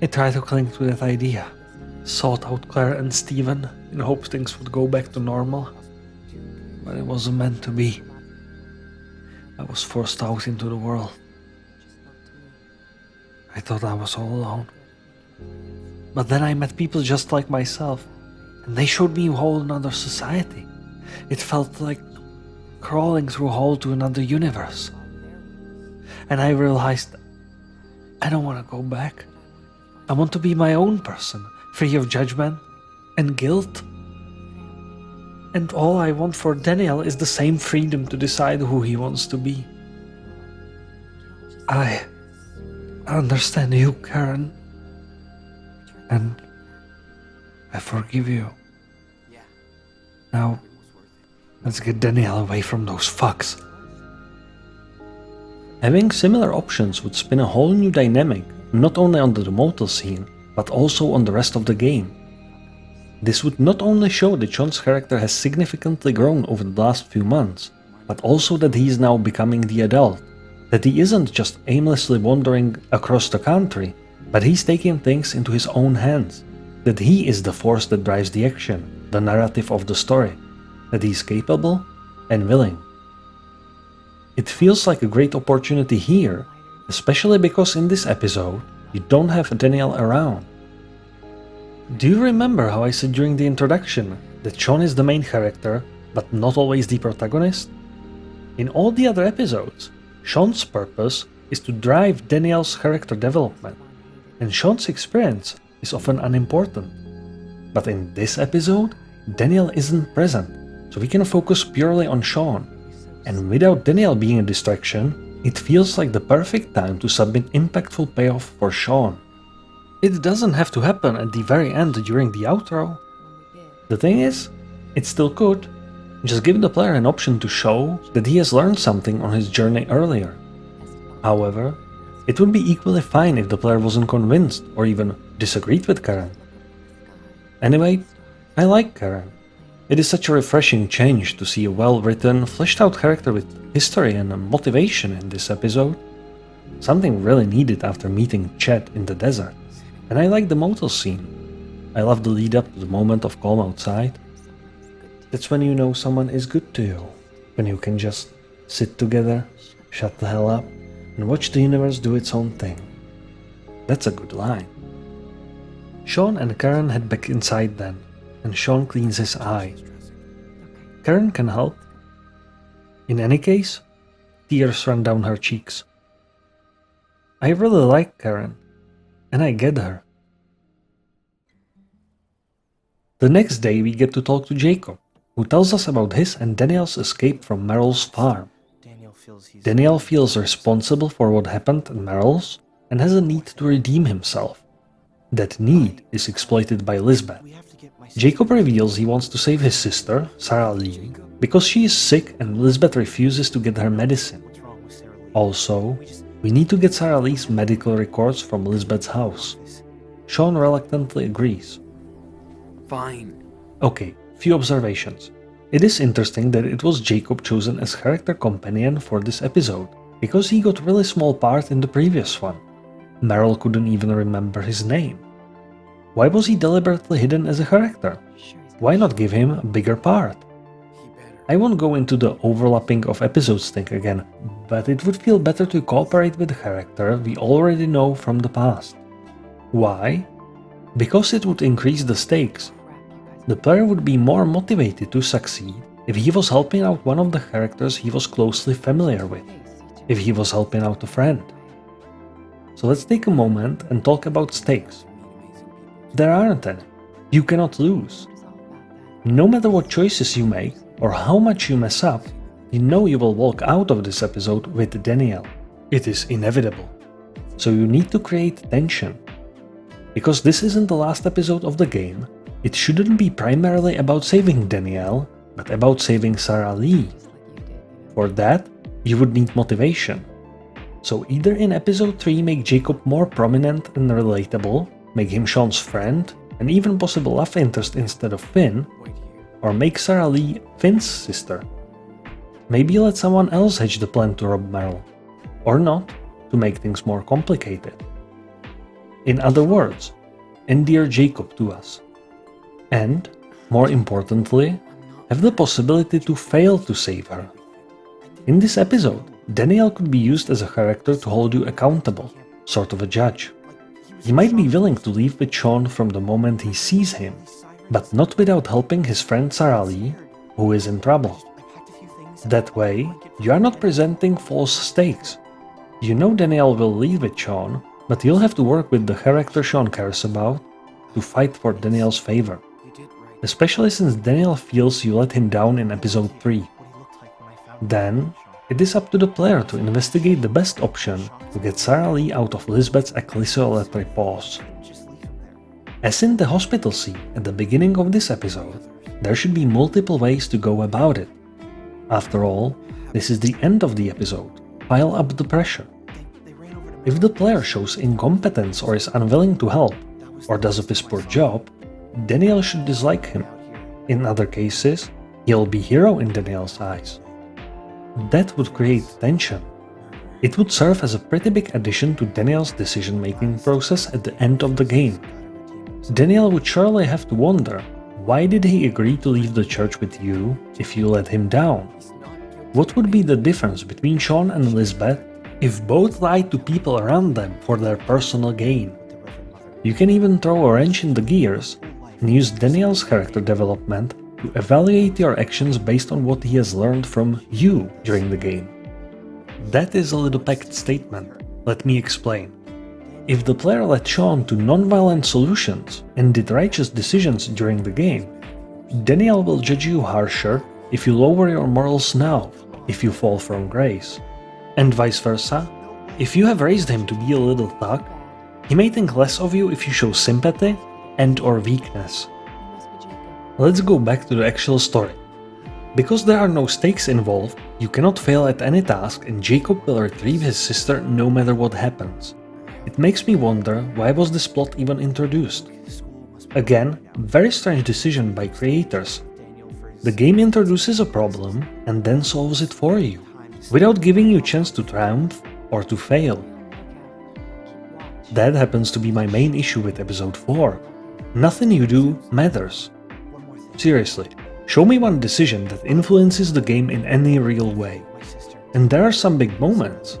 Speaker 1: I tried to cling to that idea, sought out Claire and Steven in hopes things would go back to normal. But it wasn't meant to be. I was forced out into the world. I thought I was all alone. But then I met people just like myself, and they showed me a whole another society. It felt like crawling through a hole to another universe. And I realized I don't want to go back. I want to be my own person, free of judgment and guilt. And all I want for Daniel is the same freedom to decide who he wants to be. I understand you, Karen. And I forgive you. Now, let's get Daniel away from those fucks. Having similar options would spin a whole new dynamic, not only on the motel scene, but also on the rest of the game. This would not only show that Sean's character has significantly grown over the last few months, but also that he is now becoming the adult, that he isn't just aimlessly wandering across the country, but he's taking things into his own hands, that he is the force that drives the action, the narrative of the story, that he's capable and willing. It feels like a great opportunity here, especially because in this episode, you don't have Daniel around. Do you remember how I said during the introduction that Sean is the main character, but not always the protagonist? In all the other episodes, Sean's purpose is to drive Daniel's character development, and Sean's experience is often unimportant. But in this episode, Daniel isn't present, so we can focus purely on Sean. And without Daniel being a distraction, it feels like the perfect time to submit impactful payoff for Sean. It doesn't have to happen at the very end during the outro. The thing is, it still could. Just give the player an option to show that he has learned something on his journey earlier. However, it would be equally fine if the player wasn't convinced or even disagreed with Karen. Anyway, I like Karen. It is such a refreshing change to see a well-written, fleshed-out character with history and motivation in this episode. Something really needed after meeting Chet in the desert. And I like the motel scene. I love the lead-up to the moment of calm outside. That's when you know someone is good to you. When you can just sit together, shut the hell up, and watch the universe do its own thing. That's a good line. Sean and Karen head back inside then, and Sean cleans his eye. Karen can help. In any case, tears run down her cheeks. I really like Karen, and I get her. The next day we get to talk to Jacob, who tells us about his and Daniel's escape from Merrill's farm. Daniel feels responsible for what happened at Merrill's and has a need to redeem himself. That need is exploited by Lisbeth. Jacob reveals he wants to save his sister, Sarah Lee, because she is sick and Lisbeth refuses to get her medicine. Also, we need to get Sarah Lee's medical records from Lisbeth's house. Sean reluctantly agrees.
Speaker 3: Fine.
Speaker 1: Okay, few observations. It is interesting that it was Jacob chosen as character companion for this episode, because he got really small part in the previous one. Merrill couldn't even remember his name. Why was he deliberately hidden as a character? Why not give him a bigger part? I won't go into the overlapping of episodes thing again, but it would feel better to cooperate with a character we already know from the past. Why? Because it would increase the stakes. The player would be more motivated to succeed if he was helping out one of the characters he was closely familiar with, if he was helping out a friend. So let's take a moment and talk about stakes. There aren't any. You cannot lose. No matter what choices you make or how much you mess up, you know you will walk out of this episode with Daniel. It is inevitable. So you need to create tension. Because this isn't the last episode of the game, it shouldn't be primarily about saving Daniel, but about saving Sarah Lee. For that, you would need motivation. So either in episode 3 make Jacob more prominent and relatable, make him Sean's friend, and even possible love interest instead of Finn, or make Sarah Lee Finn's sister. Maybe let someone else hatch the plan to rob Merrill, or not, to make things more complicated. In other words, endear Jacob to us. And, more importantly, have the possibility to fail to save her. In this episode, Daniel could be used as a character to hold you accountable, sort of a judge. He might be willing to leave with Sean from the moment he sees him, but not without helping his friend Sarah Lee, who is in trouble. That way, you are not presenting false stakes. You know Daniel will leave with Sean, but you'll have to work with the character Sean cares about to fight for Daniel's favor. Especially since Daniel feels you let him down in episode 3. Then, it is up to the player to investigate the best option to get Sarah Lee out of Lisbeth's ecclesiolatory paws. As in the hospital scene at the beginning of this episode, there should be multiple ways to go about it. After all, this is the end of the episode. Pile up the pressure. If the player shows incompetence or is unwilling to help, or does a piss poor job, Daniel should dislike him. In other cases, he'll be hero in Daniel's eyes. That would create tension. It would serve as a pretty big addition to Daniel's decision-making process at the end of the game. Daniel would surely have to wonder, why did he agree to leave the church with you if you let him down? What would be the difference between Sean and Lisbeth if both lied to people around them for their personal gain? You can even throw a wrench in the gears and use Daniel's character development to evaluate your actions based on what he has learned from you during the game. That is a little packed statement. Let me explain. If the player led Sean to non-violent solutions and did righteous decisions during the game, Daniel will judge you harsher if you lower your morals now, if you fall from grace. And vice versa, if you have raised him to be a little thug, he may think less of you if you show sympathy and/or weakness. Let's go back to the actual story. Because there are no stakes involved, you cannot fail at any task and Jacob will retrieve his sister no matter what happens. It makes me wonder, why was this plot even introduced? Again, very strange decision by creators. The game introduces a problem and then solves it for you, without giving you a chance to triumph or to fail. That happens to be my main issue with episode 4. Nothing you do matters. Seriously, show me one decision that influences the game in any real way. And there are some big moments.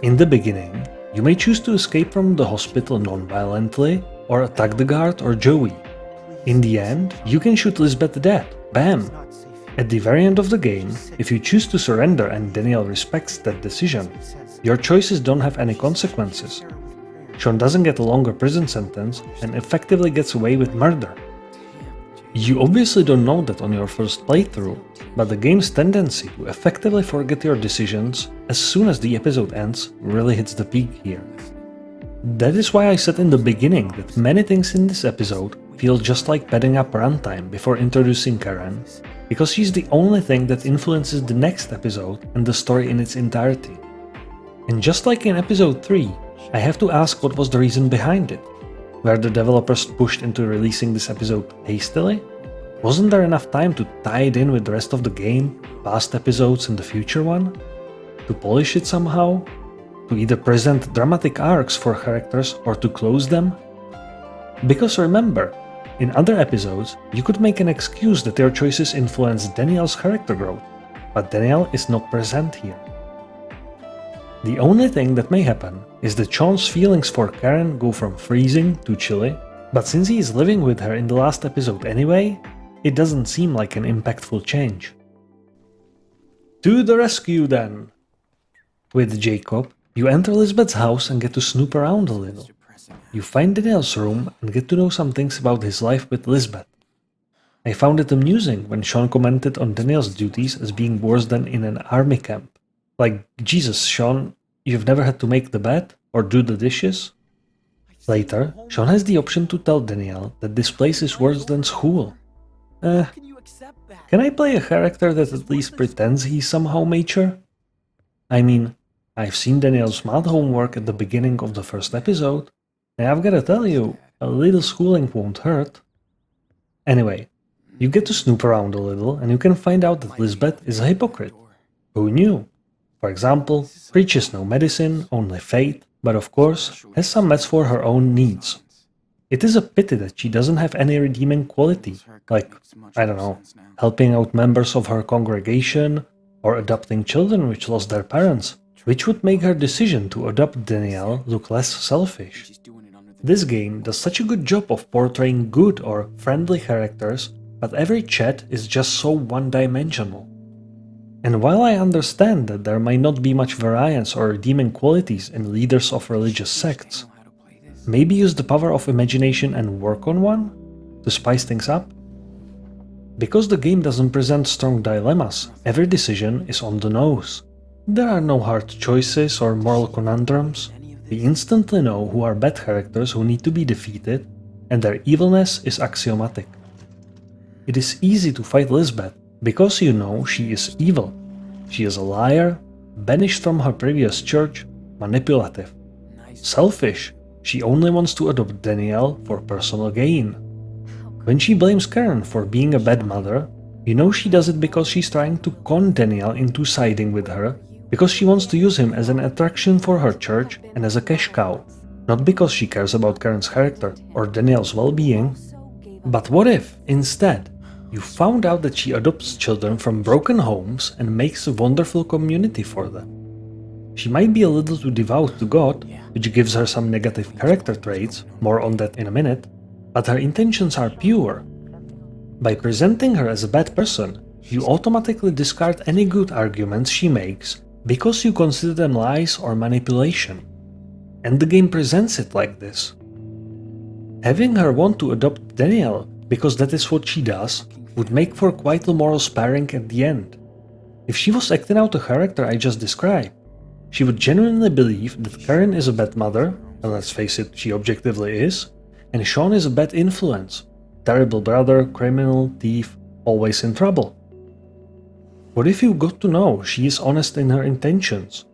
Speaker 1: In the beginning, you may choose to escape from the hospital non-violently, or attack the guard or Joey. In the end, you can shoot Lisbeth dead. Bam! At the very end of the game, if you choose to surrender and Daniel respects that decision, your choices don't have any consequences. Sean doesn't get a longer prison sentence and effectively gets away with murder. You obviously don't know that on your first playthrough, but the game's tendency to effectively forget your decisions as soon as the episode ends really hits the peak here. That is why I said in the beginning that many things in this episode feel just like padding up runtime before introducing Karen, because she's the only thing that influences the next episode and the story in its entirety. And just like in episode 3, I have to ask what was the reason behind it. Were the developers pushed into releasing this episode hastily? Wasn't there enough time to tie it in with the rest of the game, past episodes and the future one? To polish it somehow? To either present dramatic arcs for characters or to close them? Because remember, in other episodes, you could make an excuse that your choices influence Daniel's character growth, but Daniel is not present here. The only thing that may happen is that Sean's feelings for Karen go from freezing to chilly, but since he is living with her in the last episode anyway, it doesn't seem like an impactful change. To the rescue then! With Jacob, you enter Lisbeth's house and get to snoop around a little. You find Daniel's room and get to know some things about his life with Lisbeth. I found it amusing when Sean commented on Daniel's duties as being worse than in an army camp. Like, Jesus, Sean, you've never had to make the bed or do the dishes? Later, Sean has the option to tell Daniel that this place is worse than school. Can I play a character that at least pretends he's somehow mature? I mean, I've seen Daniel's math homework at the beginning of the first episode, and I've gotta tell you, a little schooling won't hurt. Anyway, you get to snoop around a little and you can find out that Lisbeth is a hypocrite. Who knew? For example, preaches no medicine, only faith, but of course, has some meds for her own needs. It is a pity that she doesn't have any redeeming quality, like, I don't know, helping out members of her congregation, or adopting children which lost their parents, which would make her decision to adopt Danielle look less selfish. This game does such a good job of portraying good or friendly characters, but every chat is just so one-dimensional. And while I understand that there might not be much variance or redeeming qualities in leaders of religious sects, maybe use the power of imagination and work on one to spice things up? Because the game doesn't present strong dilemmas, every decision is on the nose. There are no hard choices or moral conundrums. We instantly know who are bad characters who need to be defeated, and their evilness is axiomatic. It is easy to fight Lisbeth, because you know she is evil. She is a liar, banished from her previous church, manipulative. Selfish, she only wants to adopt Danielle for personal gain. When she blames Karen for being a bad mother, You know she does it because she's trying to con Daniel into siding with her, because she wants to use him as an attraction for her church and as a cash cow, not because she cares about Karen's character or Daniel's well-being. But what if, instead, you found out that she adopts children from broken homes and makes a wonderful community for them? She might be a little too devout to God, which gives her some negative character traits, more on that in a minute, but her intentions are pure. By presenting her as a bad person, you automatically discard any good arguments she makes because you consider them lies or manipulation. And the game presents it like this. Having her want to adopt Daniel because that is what she does would make for quite a moral sparring at the end. If she was acting out the character I just described, she would genuinely believe that Karen is a bad mother, and let's face it, she objectively is, and Sean is a bad influence, terrible brother, criminal, thief, always in trouble. What if you got to know she is honest in her intentions?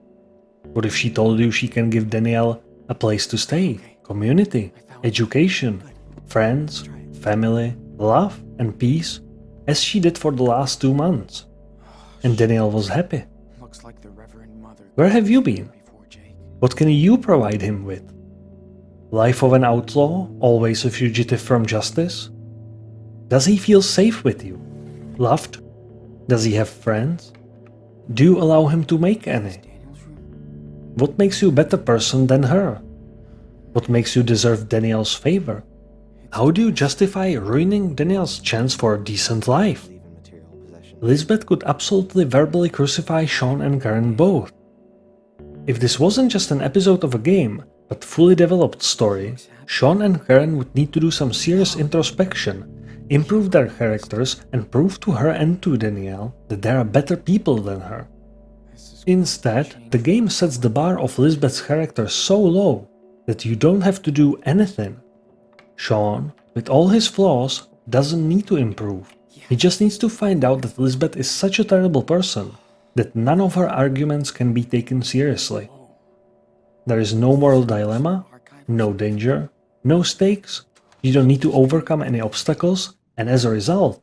Speaker 1: What if she told you she can give Danielle a place to stay, community, education, friends, family, love and peace, as she did for the last 2 months? And Danielle was happy. Where have you been? What can you provide him with? Life of an outlaw, always a fugitive from justice? Does he feel safe with you? Loved? Does he have friends? Do you allow him to make any? What makes you a better person than her? What makes you deserve Danielle's favor? How do you justify ruining Danielle's chance for a decent life? Lisbeth could absolutely verbally crucify Sean and Karen both. If this wasn't just an episode of a game, but fully developed story, Sean and Karen would need to do some serious introspection, improve their characters and prove to her and to Danielle that they are better people than her. Instead, the game sets the bar of Lisbeth's character so low that you don't have to do anything. Sean, with all his flaws, doesn't need to improve. He just needs to find out that Lisbeth is such a terrible person that none of her arguments can be taken seriously. There is no moral dilemma, no danger, no stakes, you don't need to overcome any obstacles, and as a result,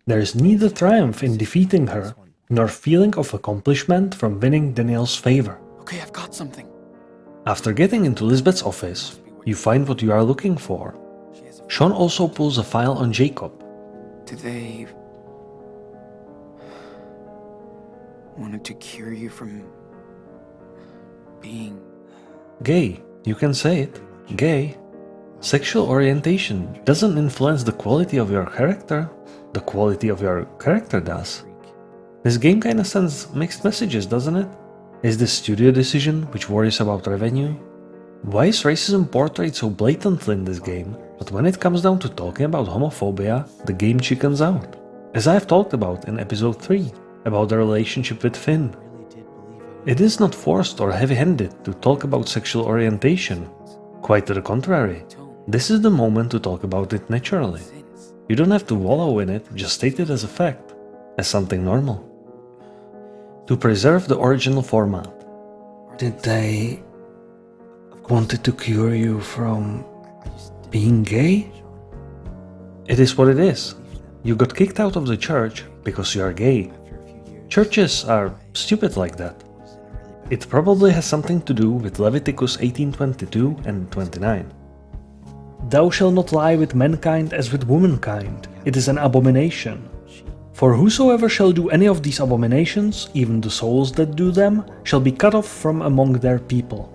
Speaker 1: there is neither triumph in defeating her, nor feeling of accomplishment from winning Danielle's favor.
Speaker 3: Okay, I've got something.
Speaker 1: After getting into Lisbeth's office, you find what you are looking for. Sean also pulls a file on Jacob.
Speaker 3: Do they wanted to cure you from being
Speaker 1: Gay, you can say it. Gay. Sexual orientation doesn't influence the quality of your character. The quality of your character does. This game kinda sends mixed messages, doesn't it? Is this studio decision which worries about revenue? Why is racism portrayed so blatantly in this game, but when it comes down to talking about homophobia, the game chickens out? As I've talked about in episode 3, about the relationship with Finn. It is not forced or heavy-handed to talk about sexual orientation. Quite to the contrary, this is the moment to talk about it naturally. You don't have to wallow in it, just state it as a fact, as something normal. To preserve the original format. Did they wanted to cure you from being gay? It is what it is. You got kicked out of the church because you are gay. Churches are stupid like that. It probably has something to do with Leviticus 18:22 and 29. Thou shalt not lie with mankind as with womankind, it is an abomination. For whosoever shall do any of these abominations, even the souls that do them, shall be cut off from among their people.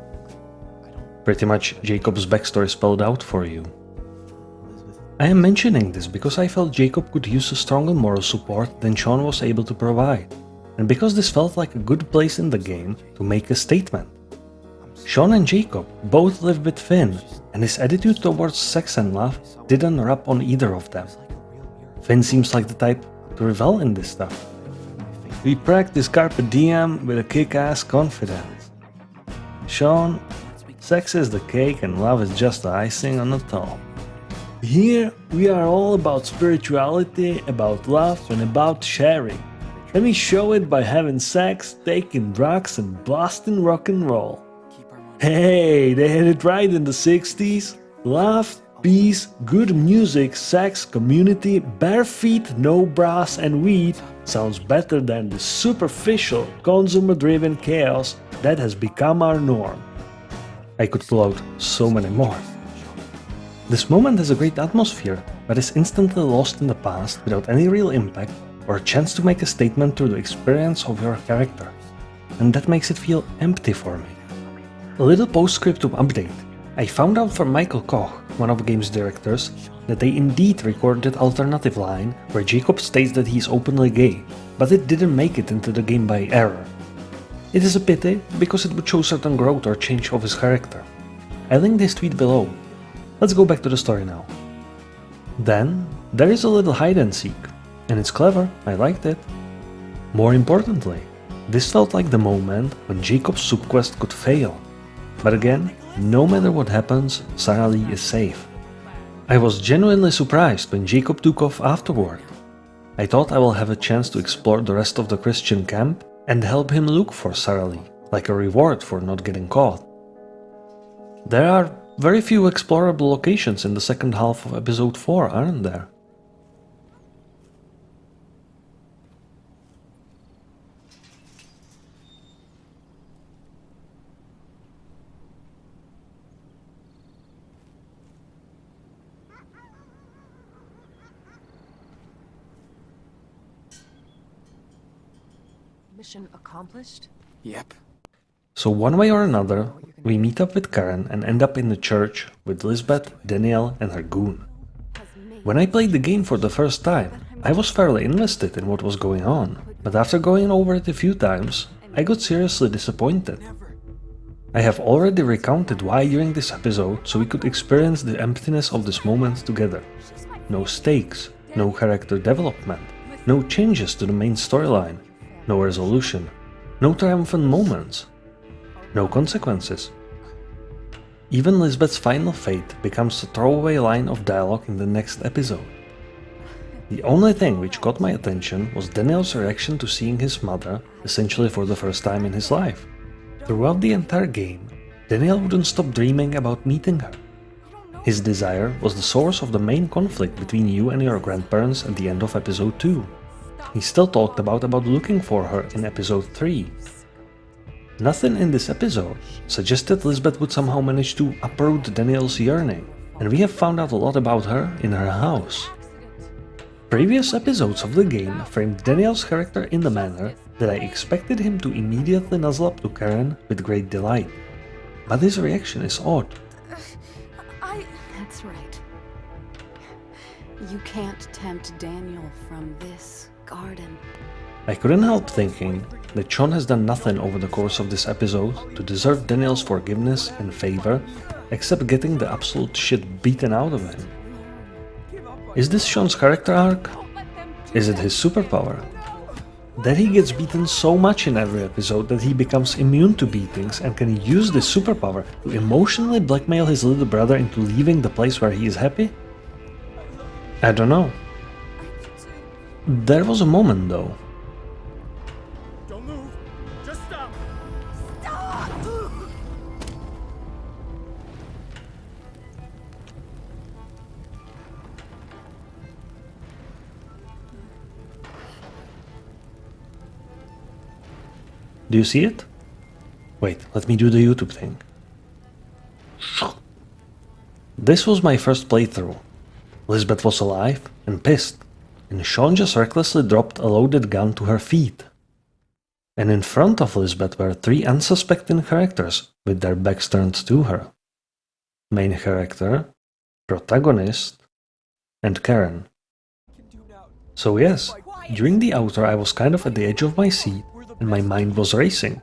Speaker 1: Pretty much Jacob's backstory spelled out for you. I am mentioning this because I felt Jacob could use a stronger moral support than Sean was able to provide, and because this felt like a good place in the game to make a statement. Sean and Jacob both live with Finn, and his attitude towards sex and love didn't rub on either of them. Finn seems like the type to revel in this stuff. We practice carpe diem with a kick-ass confidence. Sean, sex is the cake and love is just the icing on the top. Here we are all about spirituality, about love and about sharing. Let me show it by having sex, taking drugs and blasting rock and roll. Hey, they had it right in the 60s. Love, peace, good music, sex, community, bare feet, no brass and weed sounds better than the superficial, consumer-driven chaos that has become our norm. I could pull out so many more. This moment has a great atmosphere, but is instantly lost in the past without any real impact or a chance to make a statement through the experience of your character, and that makes it feel empty for me. A little postscriptum update. I found out from Michael Koch, one of the game's directors, that they indeed recorded alternative line where Jacob states that he is openly gay, but it didn't make it into the game by error. It is a pity, because it would show certain growth or change of his character. I linked his tweet below. Let's go back to the story now. Then, there is a little hide and seek, and it's clever, I liked it. More importantly, this felt like the moment when Jacob's subquest could fail. But again, no matter what happens, Sarah Lee is safe. I was genuinely surprised when Jacob took off afterward. I thought I will have a chance to explore the rest of the Christian camp and help him look for Sarah Lee, like a reward for not getting caught. There are very few explorable locations in the second half of episode 4, aren't there?
Speaker 6: Mission accomplished?
Speaker 3: Yep.
Speaker 1: So one way or another, we meet up with Karen and end up in the church with Lisbeth, Danielle and her goon. When I played the game for the first time, I was fairly invested in what was going on, but after going over it a few times, I got seriously disappointed. I have already recounted why during this episode, so we could experience the emptiness of this moment together. No stakes, no character development, no changes to the main storyline, no resolution, no triumphant moments, no consequences. Even Lisbeth's final fate becomes a throwaway line of dialogue in the next episode. The only thing which caught my attention was Daniel's reaction to seeing his mother, essentially for the first time in his life. Throughout the entire game, Daniel wouldn't stop dreaming about meeting her. His desire was the source of the main conflict between you and your grandparents at the end of episode 2. He still talked about looking for her in episode 3. Nothing in this episode suggested Lisbeth would somehow manage to uproot Daniel's yearning, and we have found out a lot about her in her house. Previous episodes of the game framed Daniel's character in the manner that I expected him to immediately nuzzle up to Karen with great delight. But his reaction is odd.
Speaker 6: That's right. You can't tempt Daniel from this garden.
Speaker 1: I couldn't help thinking that Sean has done nothing over the course of this episode to deserve Daniel's forgiveness and favor, except getting the absolute shit beaten out of him. Is this Sean's character arc? Is it his superpower? That he gets beaten so much in every episode that he becomes immune to beatings and can use this superpower to emotionally blackmail his little brother into leaving the place where he is happy? I don't know. There was a moment though.
Speaker 2: Don't move. Just stop.
Speaker 1: Do you see it? Wait, let me do the YouTube thing. This was my first playthrough. Lisbeth was alive and pissed, and Sean just recklessly dropped a loaded gun to her feet. And in front of Lisbeth were 3 unsuspecting characters with their backs turned to her. Main character, protagonist, and Karen. So yes, during the outro I was kind of at the edge of my seat and my mind was racing.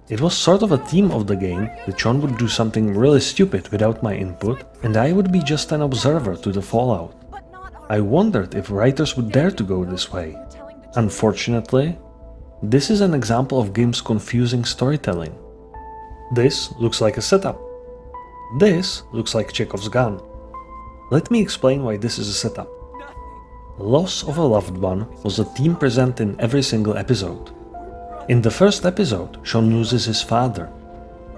Speaker 1: It was sort of a theme of the game that Sean would do something really stupid without my input and I would be just an observer to the fallout. I wondered if writers would dare to go this way. Unfortunately, this is an example of game's confusing storytelling. This looks like a setup. This looks like Chekhov's gun. Let me explain why this is a setup. Loss of a loved one was a theme present in every single episode. In the first episode, Sean loses his father.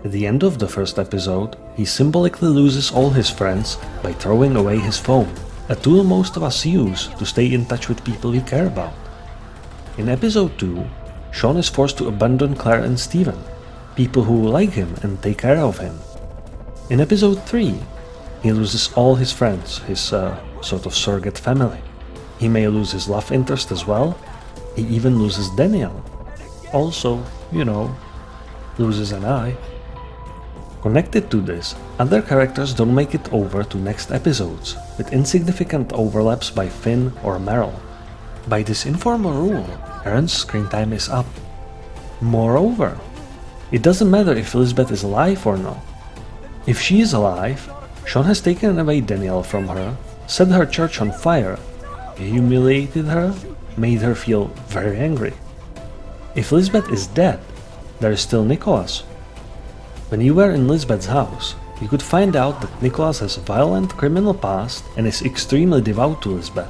Speaker 1: At the end of the first episode, he symbolically loses all his friends by throwing away his phone, a tool most of us use to stay in touch with people we care about. In episode 2, Sean is forced to abandon Claire and Steven, people who like him and take care of him. In episode 3, he loses all his friends, his sort of surrogate family. He may lose his love interest as well. He even loses Danielle. Also, loses an eye. Connected to this, other characters don't make it over to next episodes, with insignificant overlaps by Finn or Meryl. By this informal rule, Aaron's screen time is up. Moreover, it doesn't matter if Elizabeth is alive or not. If she is alive, Sean has taken away Danielle from her, set her church on fire, humiliated her, made her feel very angry. If Elizabeth is dead, there is still Nicholas. When you were in Lisbeth's house, you could find out that Nicholas has a violent criminal past and is extremely devout to Lisbeth.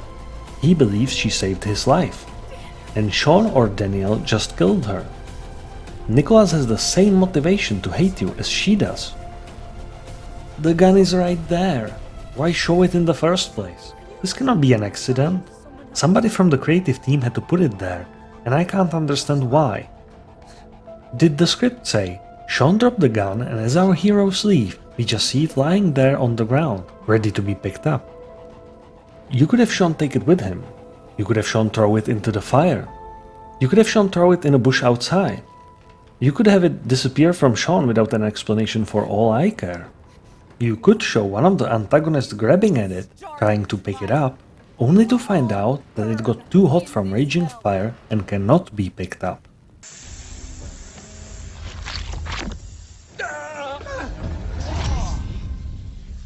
Speaker 1: He believes she saved his life. And Sean or Danielle just killed her. Nicholas has the same motivation to hate you as she does. The gun is right there. Why show it in the first place? This cannot be an accident. Somebody from the creative team had to put it there, and I can't understand why. Did the script say, Sean dropped the gun and as our heroes leave, we just see it lying there on the ground, ready to be picked up? You could have Sean take it with him. You could have Sean throw it into the fire. You could have Sean throw it in a bush outside. You could have it disappear from Sean without an explanation for all I care. You could show one of the antagonists grabbing at it, trying to pick it up, only to find out that it got too hot from raging fire and cannot be picked up.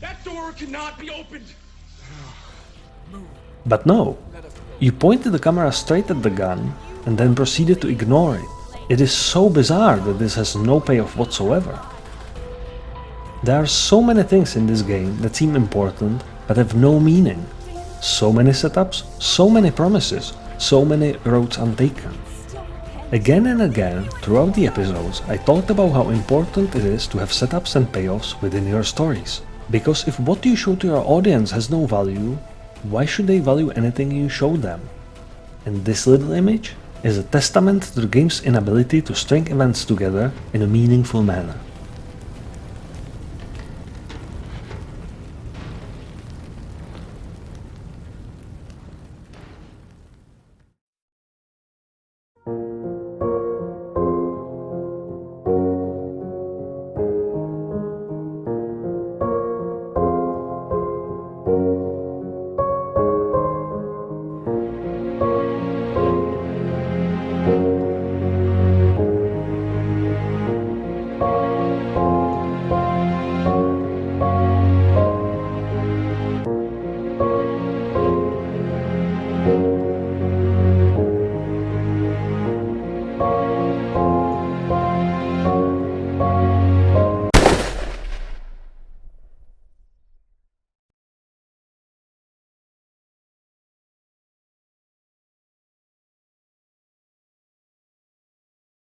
Speaker 7: That door cannot be opened!
Speaker 1: But no, you pointed the camera straight at the gun and then proceeded to ignore it. It is so bizarre that this has no payoff whatsoever. There are so many things in this game that seem important but have no meaning. So many setups, so many promises, so many roads untaken. Again and again, throughout the episodes, I talked about how important it is to have setups and payoffs within your stories. Because if what you show to your audience has no value, why should they value anything you show them? And this little image is a testament to the game's inability to string events together in a meaningful manner.